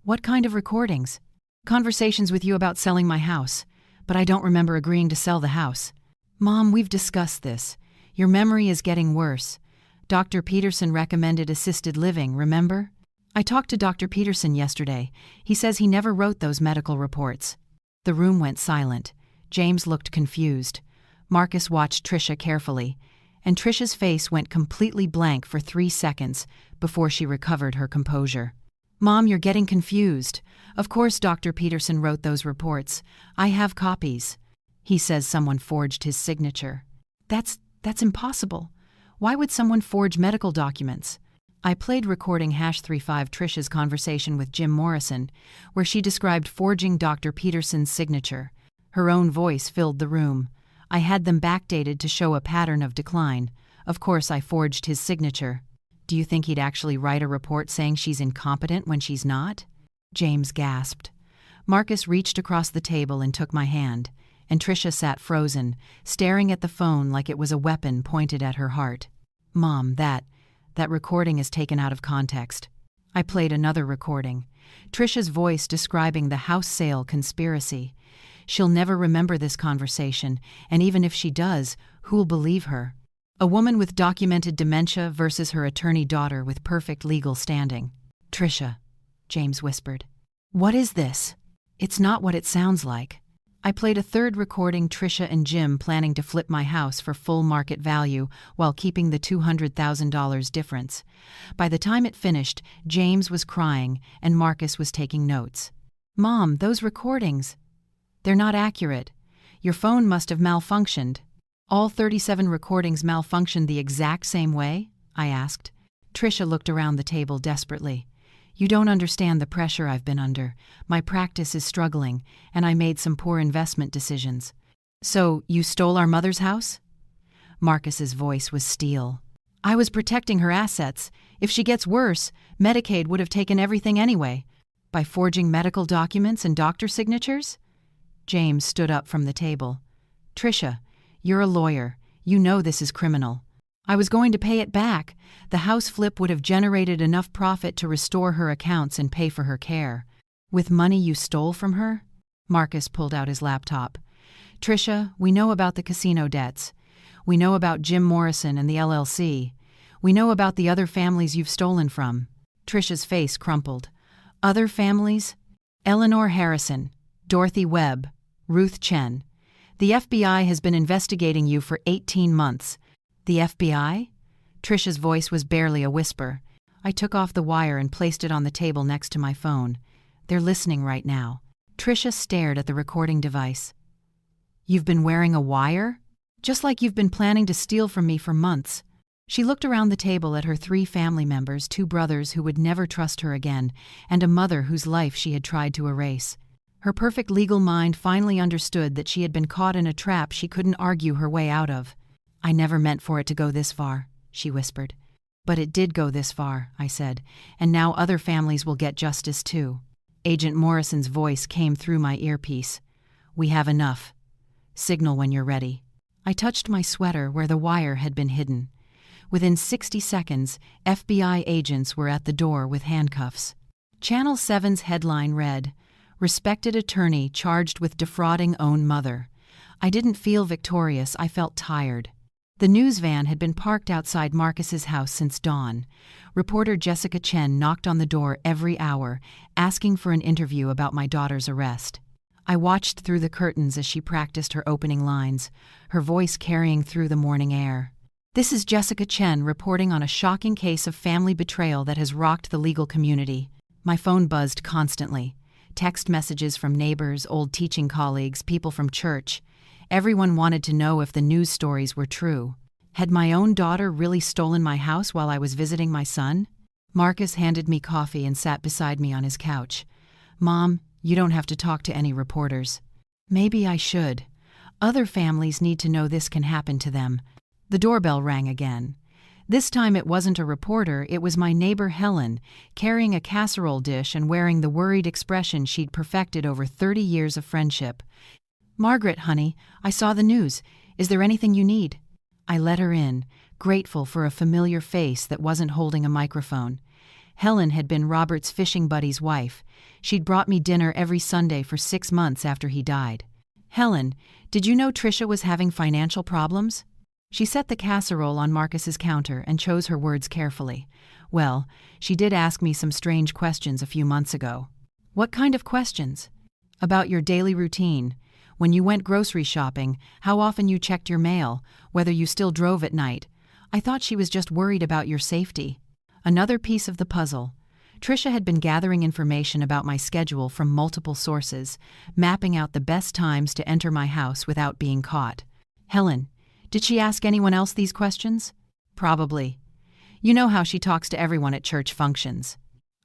What kind of recordings? Conversations with you about selling my house, but I don't remember agreeing to sell the house. Mom, we've discussed this. Your memory is getting worse. Dr. Peterson recommended assisted living, remember? I talked to Dr. Peterson yesterday. He says he never wrote those medical reports. The room went silent. James looked confused. Marcus watched Tricia carefully, and Tricia's face went completely blank for 3 seconds before she recovered her composure. Mom, you're getting confused. Of course Dr. Peterson wrote those reports. I have copies. He says someone forged his signature. That's impossible. Why would someone forge medical documents? I played recording #35 Tricia's conversation with Jim Morrison, where she described forging Dr. Peterson's signature. Her own voice filled the room. I had them backdated to show a pattern of decline. Of course I forged his signature. Do you think he'd actually write a report saying she's incompetent when she's not? James gasped. Marcus reached across the table and took my hand, and Tricia sat frozen, staring at the phone like it was a weapon pointed at her heart. Mom, that recording is taken out of context. I played another recording. Tricia's voice describing the house sale conspiracy. She'll never remember this conversation, and even if she does, who'll believe her? A woman with documented dementia versus her attorney daughter with perfect legal standing. Tricia, James whispered. What is this? It's not what it sounds like. I played a third recording Tricia and Jim planning to flip my house for full market value while keeping the $200,000 difference. By the time it finished, James was crying and Marcus was taking notes. Mom, those recordings, they're not accurate. Your phone must have malfunctioned. All 37 recordings malfunctioned the exact same way? I asked. Tricia looked around the table desperately. You don't understand the pressure I've been under. My practice is struggling, and I made some poor investment decisions. So, you stole our mother's house? Marcus's voice was steel. I was protecting her assets. If she gets worse, Medicaid would have taken everything anyway. By forging medical documents and doctor signatures? James stood up from the table. Tricia, you're a lawyer. You know this is criminal. I was going to pay it back. The house flip would have generated enough profit to restore her accounts and pay for her care. With money you stole from her? Marcus pulled out his laptop. Tricia, we know about the casino debts. We know about Jim Morrison and the LLC. We know about the other families you've stolen from. Tricia's face crumpled. Other families? Eleanor Harrison, Dorothy Webb, Ruth Chen. The FBI has been investigating you for 18 months. The FBI? Tricia's voice was barely a whisper. I took off the wire and placed it on the table next to my phone. They're listening right now. Tricia stared at the recording device. You've been wearing a wire? Just like you've been planning to steal from me for months. She looked around the table at her 3 family members, 2 brothers who would never trust her again, and a mother whose life she had tried to erase. Her perfect legal mind finally understood that she had been caught in a trap she couldn't argue her way out of. I never meant for it to go this far, she whispered. But it did go this far, I said, and now other families will get justice too. Agent Morrison's voice came through my earpiece. We have enough. Signal when you're ready. I touched my sweater where the wire had been hidden. Within 60 seconds, FBI agents were at the door with handcuffs. Channel 7's headline read, Respected attorney charged with defrauding own mother. I didn't feel victorious, I felt tired. The news van had been parked outside Marcus's house since dawn. Reporter Jessica Chen knocked on the door every hour, asking for an interview about my daughter's arrest. I watched through the curtains as she practiced her opening lines, her voice carrying through the morning air. This is Jessica Chen reporting on a shocking case of family betrayal that has rocked the legal community. My phone buzzed constantly. Text messages from neighbors, old teaching colleagues, people from church. Everyone wanted to know if the news stories were true. Had my own daughter really stolen my house while I was visiting my son? Marcus handed me coffee and sat beside me on his couch. Mom, you don't have to talk to any reporters. Maybe I should. Other families need to know this can happen to them. The doorbell rang again. This time it wasn't a reporter, it was my neighbor Helen, carrying a casserole dish and wearing the worried expression she'd perfected over 30 years of friendship. Margaret, honey, I saw the news. Is there anything you need? I let her in, grateful for a familiar face that wasn't holding a microphone. Helen had been Robert's fishing buddy's wife. She'd brought me dinner every Sunday for 6 months after he died. Helen, did you know Tricia was having financial problems? She set the casserole on Marcus's counter and chose her words carefully. Well, she did ask me some strange questions a few months ago. What kind of questions? About your daily routine. When you went grocery shopping, how often you checked your mail, whether you still drove at night. I thought she was just worried about your safety. Another piece of the puzzle. Tricia had been gathering information about my schedule from multiple sources, mapping out the best times to enter my house without being caught. Helen, did she ask anyone else these questions? Probably. You know how she talks to everyone at church functions.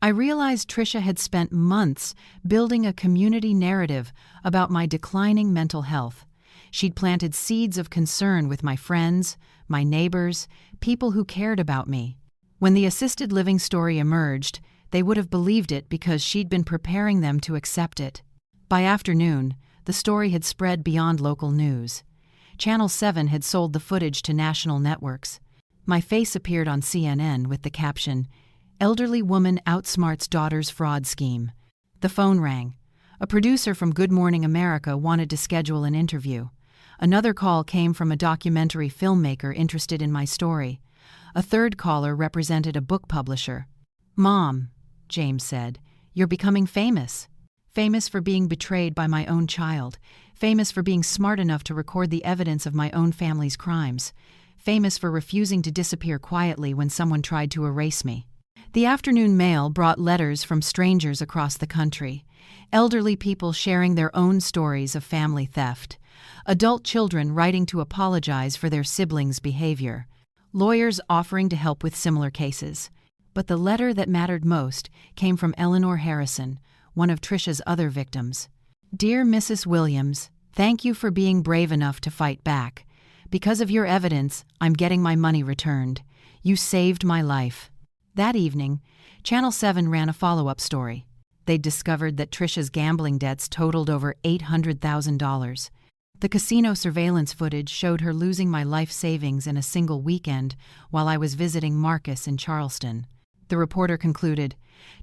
I realized Tricia had spent months building a community narrative about my declining mental health. She'd planted seeds of concern with my friends, my neighbors, people who cared about me. When the assisted living story emerged, they would have believed it because she'd been preparing them to accept it. By afternoon, the story had spread beyond local news. Channel 7 had sold the footage to national networks. My face appeared on CNN with the caption, "Elderly woman outsmarts daughter's fraud scheme." The phone rang. A producer from Good Morning America wanted to schedule an interview. Another call came from a documentary filmmaker interested in my story. A third caller represented a book publisher. "Mom," James said, "you're becoming famous. Famous for being betrayed by my own child. Famous for being smart enough to record the evidence of my own family's crimes. Famous for refusing to disappear quietly when someone tried to erase me." The afternoon mail brought letters from strangers across the country. Elderly people sharing their own stories of family theft. Adult children writing to apologize for their siblings' behavior. Lawyers offering to help with similar cases. But the letter that mattered most came from Eleanor Harrison, one of Tricia's other victims. "Dear Mrs. Williams, thank you for being brave enough to fight back. Because of your evidence, I'm getting my money returned. You saved my life." That evening, Channel 7 ran a follow-up story. They'd discovered that Tricia's gambling debts totaled over $800,000. The casino surveillance footage showed her losing my life savings in a single weekend while I was visiting Marcus in Charleston. The reporter concluded,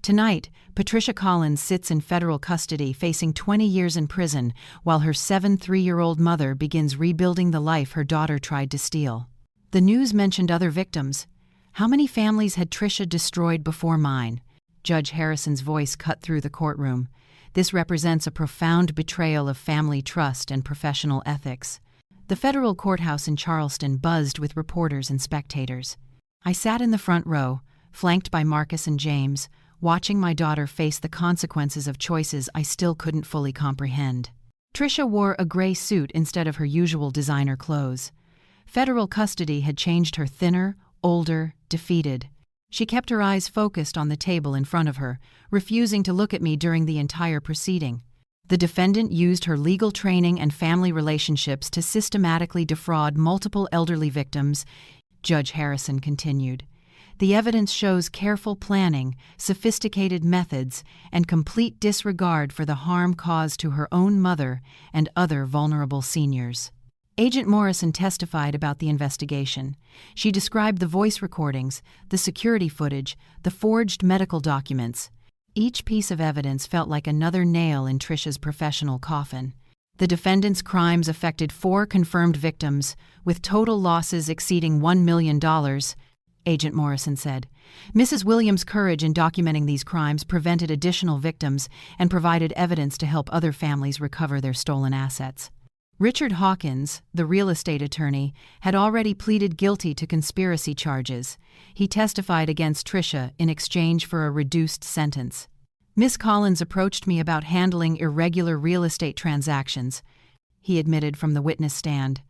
"Tonight, Patricia Collins sits in federal custody facing 20 years in prison while her 73-year-old mother begins rebuilding the life her daughter tried to steal." The news mentioned other victims. How many families had Tricia destroyed before mine? Judge Harrison's voice cut through the courtroom. This represents a profound betrayal of family trust and professional ethics. The federal courthouse in Charleston buzzed with reporters and spectators. I sat in the front row, flanked by Marcus and James, watching my daughter face the consequences of choices I still couldn't fully comprehend. Tricia wore a gray suit instead of her usual designer clothes. Federal custody had changed her thinner, older, defeated. She kept her eyes focused on the table in front of her, refusing to look at me during the entire proceeding. The defendant used her legal training and family relationships to systematically defraud multiple elderly victims, Judge Harrison continued. The evidence shows careful planning, sophisticated methods, and complete disregard for the harm caused to her own mother and other vulnerable seniors. Agent Morrison testified about the investigation. She described the voice recordings, the security footage, the forged medical documents. Each piece of evidence felt like another nail in Tricia's professional coffin. The defendant's crimes affected 4 confirmed victims, with total losses exceeding $1 million, Agent Morrison said. Mrs. Williams' courage in documenting these crimes prevented additional victims and provided evidence to help other families recover their stolen assets. Richard Hawkins, the real estate attorney, had already pleaded guilty to conspiracy charges. He testified against Tricia in exchange for a reduced sentence. Miss Collins approached me about handling irregular real estate transactions, he admitted from the witness stand.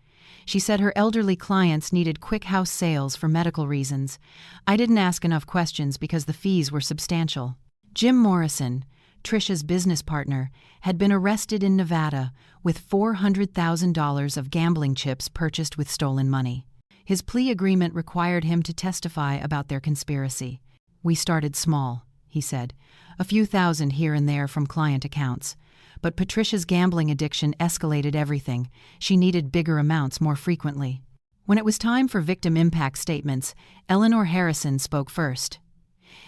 She said her elderly clients needed quick house sales for medical reasons. I didn't ask enough questions because the fees were substantial. Jim Morrison, Tricia's business partner, had been arrested in Nevada with $400,000 of gambling chips purchased with stolen money. His plea agreement required him to testify about their conspiracy. "We started small," he said, "a few thousand here and there from client accounts. But Patricia's gambling addiction escalated everything. She needed bigger amounts more frequently." When it was time for victim impact statements, Eleanor Harrison spoke first.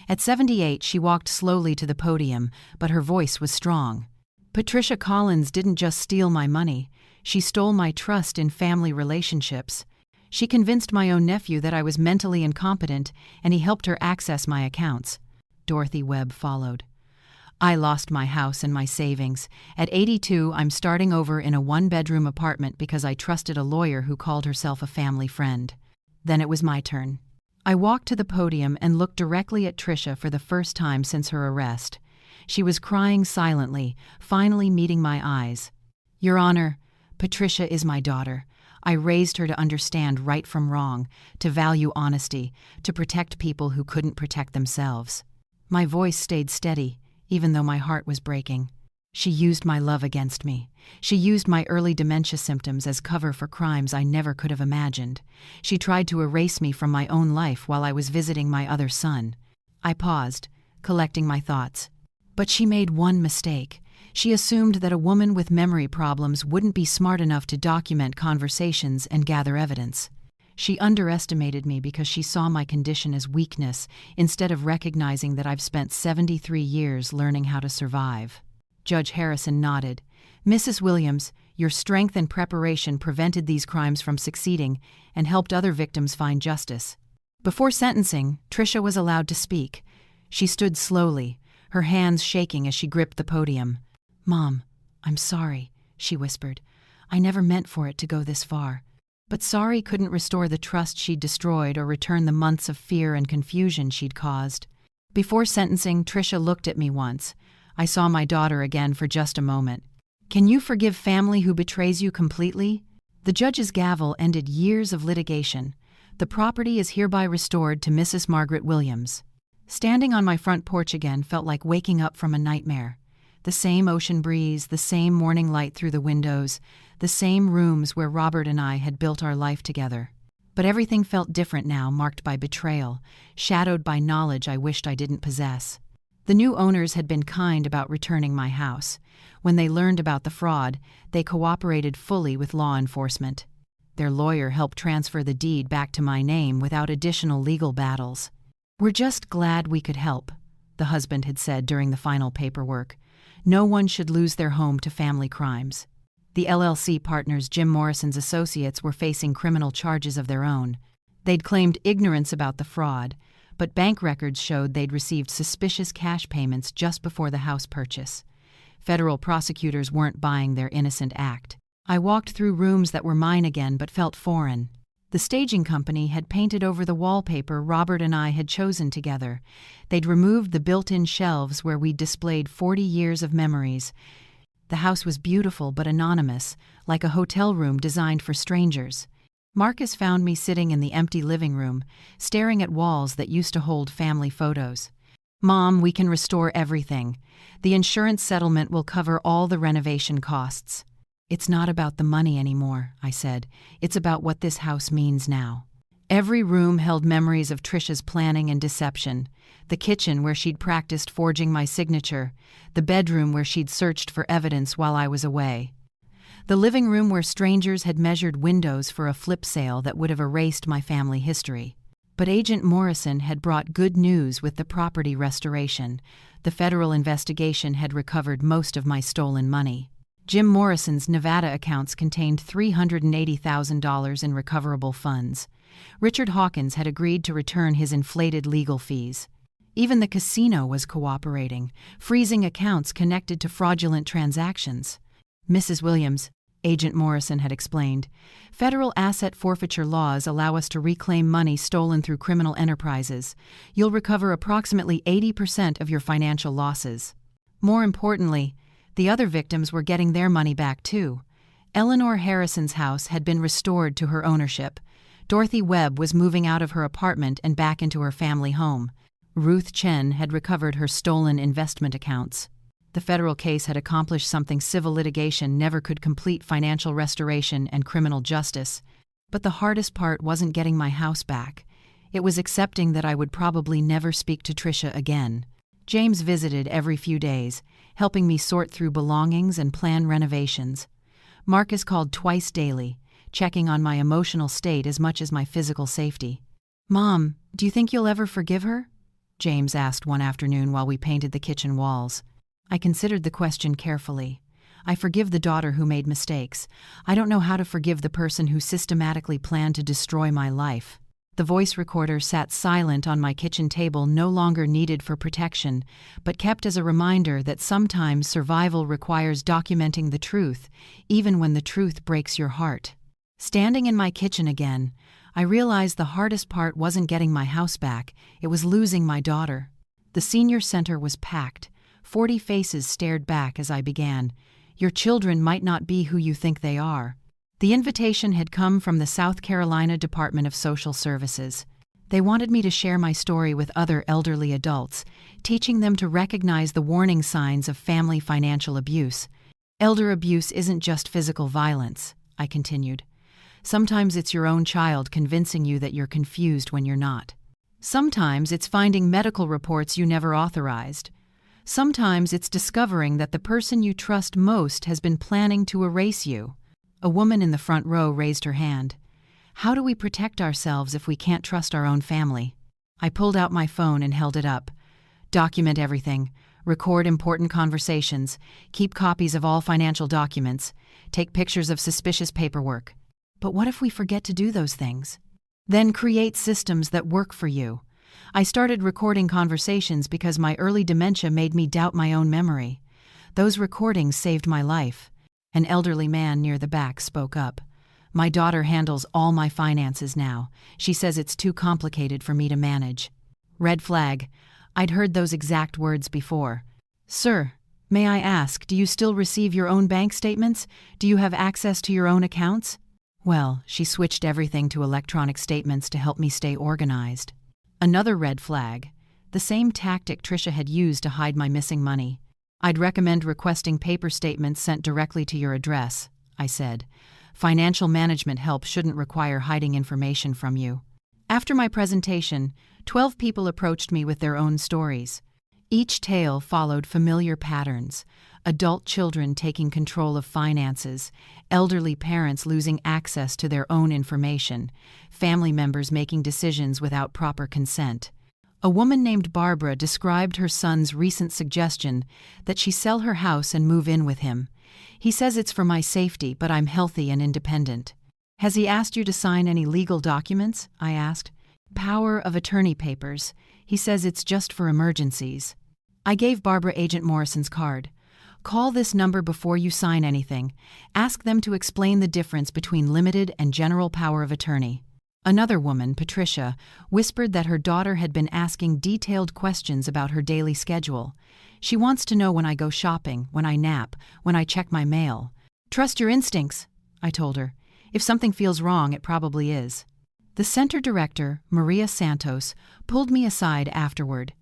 At 78, she walked slowly to the podium, but her voice was strong. Patricia Collins didn't just steal my money, she stole my trust in family relationships. She convinced my own nephew that I was mentally incompetent, and he helped her access my accounts. Dorothy Webb followed. I lost my house and my savings. At 82, I'm starting over in a one-bedroom apartment because I trusted a lawyer who called herself a family friend. Then it was my turn. I walked to the podium and looked directly at Tricia for the first time since her arrest. She was crying silently, finally meeting my eyes. Your Honor, Patricia is my daughter. I raised her to understand right from wrong, to value honesty, to protect people who couldn't protect themselves. My voice stayed steady, even though my heart was breaking. She used my love against me. She used my early dementia symptoms as cover for crimes I never could have imagined. She tried to erase me from my own life while I was visiting my other son. I paused, collecting my thoughts. But she made one mistake. She assumed that a woman with memory problems wouldn't be smart enough to document conversations and gather evidence. She underestimated me because she saw my condition as weakness instead of recognizing that I've spent 73 years learning how to survive. Judge Harrison nodded. Mrs. Williams, your strength and preparation prevented these crimes from succeeding and helped other victims find justice. Before sentencing, Tricia was allowed to speak. She stood slowly, her hands shaking as she gripped the podium. Mom, I'm sorry, she whispered. I never meant for it to go this far. But sorry couldn't restore the trust she'd destroyed or return the months of fear and confusion she'd caused. Before sentencing, Tricia looked at me once. I saw my daughter again for just a moment. Can you forgive family who betrays you completely? The judge's gavel ended years of litigation. The property is hereby restored to Mrs. Margaret Williams. Standing on my front porch again felt like waking up from a nightmare. The same ocean breeze, the same morning light through the windows, the same rooms where Robert and I had built our life together. But everything felt different now, marked by betrayal, shadowed by knowledge I wished I didn't possess. The new owners had been kind about returning my house. When they learned about the fraud, they cooperated fully with law enforcement. Their lawyer helped transfer the deed back to my name without additional legal battles. We're just glad we could help, the husband had said during the final paperwork. No one should lose their home to family crimes. The LLC partners Jim Morrison's associates were facing criminal charges of their own. They'd claimed ignorance about the fraud, but bank records showed they'd received suspicious cash payments just before the house purchase. Federal prosecutors weren't buying their innocent act. I walked through rooms that were mine again but felt foreign. The staging company had painted over the wallpaper Robert and I had chosen together. They'd removed the built-in shelves where we'd displayed 40 years of memories. The house was beautiful but anonymous, like a hotel room designed for strangers. Marcus found me sitting in the empty living room, staring at walls that used to hold family photos. Mom, we can restore everything. The insurance settlement will cover all the renovation costs. It's not about the money anymore, I said. It's about what this house means now. Every room held memories of Tricia's planning and deception. The kitchen where she'd practiced forging my signature. The bedroom where she'd searched for evidence while I was away. The living room where strangers had measured windows for a flip sale that would have erased my family history. But Agent Morrison had brought good news with the property restoration. The federal investigation had recovered most of my stolen money. Jim Morrison's Nevada accounts contained $380,000 in recoverable funds. Richard Hawkins had agreed to return his inflated legal fees. Even the casino was cooperating, freezing accounts connected to fraudulent transactions. Mrs. Williams, Agent Morrison had explained, federal asset forfeiture laws allow us to reclaim money stolen through criminal enterprises. You'll recover approximately 80% of your financial losses. More importantly, the other victims were getting their money back too. Eleanor Harrison's house had been restored to her ownership. Dorothy Webb was moving out of her apartment and back into her family home. Ruth Chen had recovered her stolen investment accounts. The federal case had accomplished something civil litigation never could complete: financial restoration and criminal justice. But the hardest part wasn't getting my house back. It was accepting that I would probably never speak to Tricia again. James visited every few days, helping me sort through belongings and plan renovations. Marcus called twice daily, checking on my emotional state as much as my physical safety. Mom, do you think you'll ever forgive her? James asked one afternoon while we painted the kitchen walls. I considered the question carefully. I forgive the daughter who made mistakes. I don't know how to forgive the person who systematically planned to destroy my life. The voice recorder sat silent on my kitchen table, no longer needed for protection, but kept as a reminder that sometimes survival requires documenting the truth, even when the truth breaks your heart. Standing in my kitchen again, I realized the hardest part wasn't getting my house back, it was losing my daughter. The senior center was packed. 40 faces stared back as I began. Your children might not be who you think they are. The invitation had come from the South Carolina Department of Social Services. They wanted me to share my story with other elderly adults, teaching them to recognize the warning signs of family financial abuse. Elder abuse isn't just physical violence, I continued. Sometimes it's your own child convincing you that you're confused when you're not. Sometimes it's finding medical reports you never authorized. Sometimes it's discovering that the person you trust most has been planning to erase you. A woman in the front row raised her hand. How do we protect ourselves if we can't trust our own family? I pulled out my phone and held it up. Document everything. Record important conversations. Keep copies of all financial documents. Take pictures of suspicious paperwork. But what if we forget to do those things? Then create systems that work for you. I started recording conversations because my early dementia made me doubt my own memory. Those recordings saved my life. An elderly man near the back spoke up. My daughter handles all my finances now. She says it's too complicated for me to manage. Red flag. I'd heard those exact words before. Sir, may I ask, do you still receive your own bank statements? Do you have access to your own accounts? Well, she switched everything to electronic statements to help me stay organized. Another red flag. The same tactic Tricia had used to hide my missing money. I'd recommend requesting paper statements sent directly to your address, I said. Financial management help shouldn't require hiding information from you. After my presentation, 12 people approached me with their own stories. Each tale followed familiar patterns: adult children taking control of finances, elderly parents losing access to their own information, family members making decisions without proper consent. A woman named Barbara described her son's recent suggestion that she sell her house and move in with him. He says it's for my safety, but I'm healthy and independent. Has he asked you to sign any legal documents? I asked. Power of attorney papers. He says it's just for emergencies. I gave Barbara Agent Morrison's card. Call this number before you sign anything. Ask them to explain the difference between limited and general power of attorney. Another woman, Patricia, whispered that her daughter had been asking detailed questions about her daily schedule. She wants to know when I go shopping, when I nap, when I check my mail. Trust your instincts, I told her. If something feels wrong, it probably is. The center director, Maria Santos, pulled me aside afterward.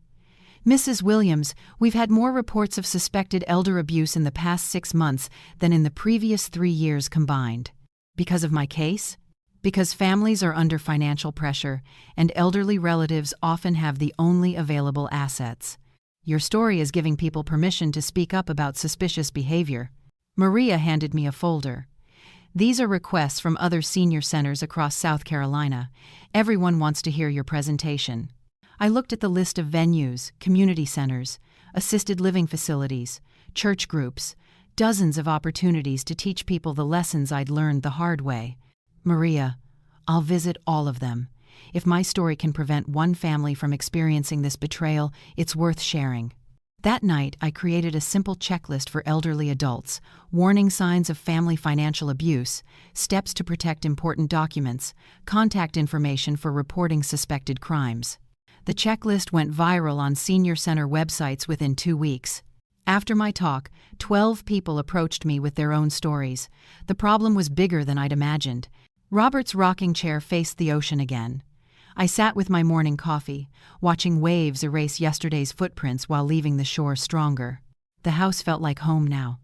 Mrs. Williams, we've had more reports of suspected elder abuse in the past 6 months than in the previous 3 years combined. Because of my case? Because families are under financial pressure, and elderly relatives often have the only available assets. Your story is giving people permission to speak up about suspicious behavior. Maria handed me a folder. These are requests from other senior centers across South Carolina. Everyone wants to hear your presentation. I looked at the list of venues, community centers, assisted living facilities, church groups, dozens of opportunities to teach people the lessons I'd learned the hard way. Maria, I'll visit all of them. If my story can prevent one family from experiencing this betrayal, it's worth sharing. That night, I created a simple checklist for elderly adults: warning signs of family financial abuse, steps to protect important documents, contact information for reporting suspected crimes. The checklist went viral on senior center websites within 2 weeks. After my talk, 12 people approached me with their own stories. The problem was bigger than I'd imagined. Robert's rocking chair faced the ocean again. I sat with my morning coffee, watching waves erase yesterday's footprints while leaving the shore stronger. The house felt like home now.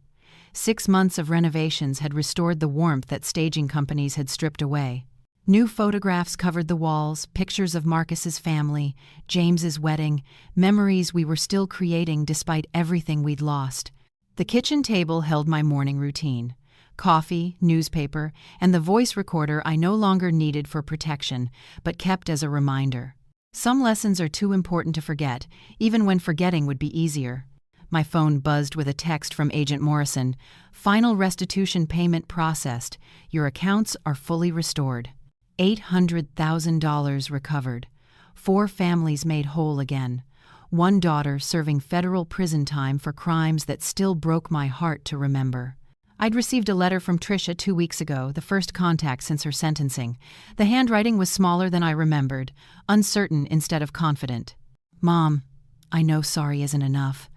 6 months of renovations had restored the warmth that staging companies had stripped away. New photographs covered the walls, pictures of Marcus's family, James's wedding, memories we were still creating despite everything we'd lost. The kitchen table held my morning routine. Coffee, newspaper, and the voice recorder I no longer needed for protection, but kept as a reminder. Some lessons are too important to forget, even when forgetting would be easier. My phone buzzed with a text from Agent Morrison. Final restitution payment processed. Your accounts are fully restored. $800,000 recovered. 4 families made whole again. 1 daughter serving federal prison time for crimes that still broke my heart to remember. I'd received a letter from Tricia 2 weeks ago, the first contact since her sentencing. The handwriting was smaller than I remembered, uncertain instead of confident. Mom, I know sorry isn't enough.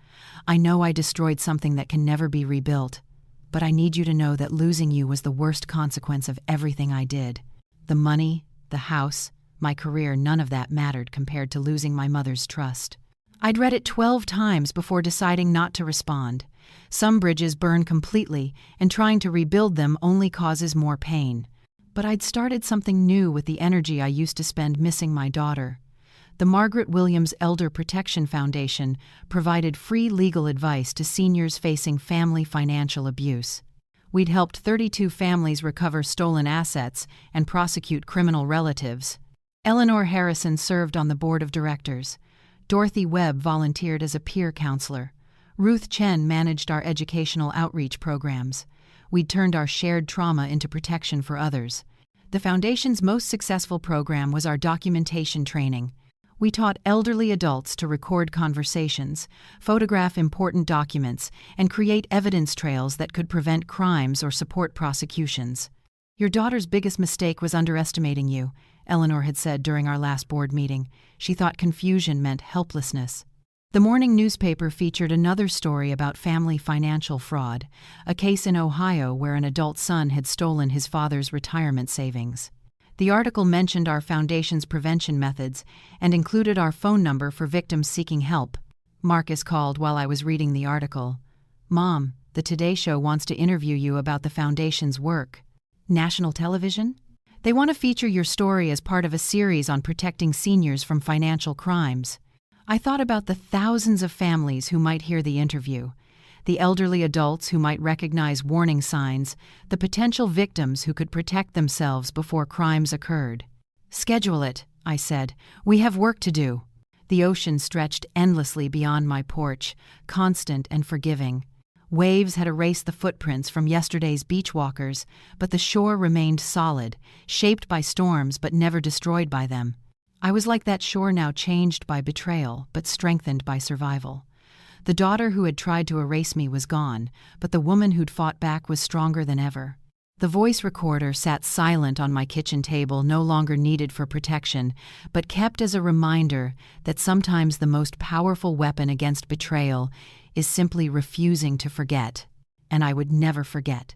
I know I destroyed something that can never be rebuilt. But I need you to know that losing you was the worst consequence of everything I did. The money, the house, my career, none of that mattered compared to losing my mother's trust. I'd read it 12 times before deciding not to respond. Some bridges burn completely, and trying to rebuild them only causes more pain. But I'd started something new with the energy I used to spend missing my daughter. The Margaret Williams Elder Protection Foundation provided free legal advice to seniors facing family financial abuse. We'd helped 32 families recover stolen assets and prosecute criminal relatives. Eleanor Harrison served on the board of directors. Dorothy Webb volunteered as a peer counselor. Ruth Chen managed our educational outreach programs. We'd turned our shared trauma into protection for others. The Foundation's most successful program was our documentation training. We taught elderly adults to record conversations, photograph important documents, and create evidence trails that could prevent crimes or support prosecutions. Your daughter's biggest mistake was underestimating you, Eleanor had said during our last board meeting. She thought confusion meant helplessness. The morning newspaper featured another story about family financial fraud, a case in Ohio where an adult son had stolen his father's retirement savings. The article mentioned our foundation's prevention methods and included our phone number for victims seeking help. Marcus called while I was reading the article. Mom, the Today Show wants to interview you about the foundation's work. National television? They want to feature your story as part of a series on protecting seniors from financial crimes. I thought about the thousands of families who might hear the interview, the elderly adults who might recognize warning signs, the potential victims who could protect themselves before crimes occurred. Schedule it, I said. We have work to do. The ocean stretched endlessly beyond my porch, constant and forgiving. Waves had erased the footprints from yesterday's beach walkers, but the shore remained solid, shaped by storms but never destroyed by them. I was like that shore now changed by betrayal, but strengthened by survival. The daughter who had tried to erase me was gone, but the woman who'd fought back was stronger than ever. The voice recorder sat silent on my kitchen table, no longer needed for protection, but kept as a reminder that sometimes the most powerful weapon against betrayal is simply refusing to forget. And I would never forget.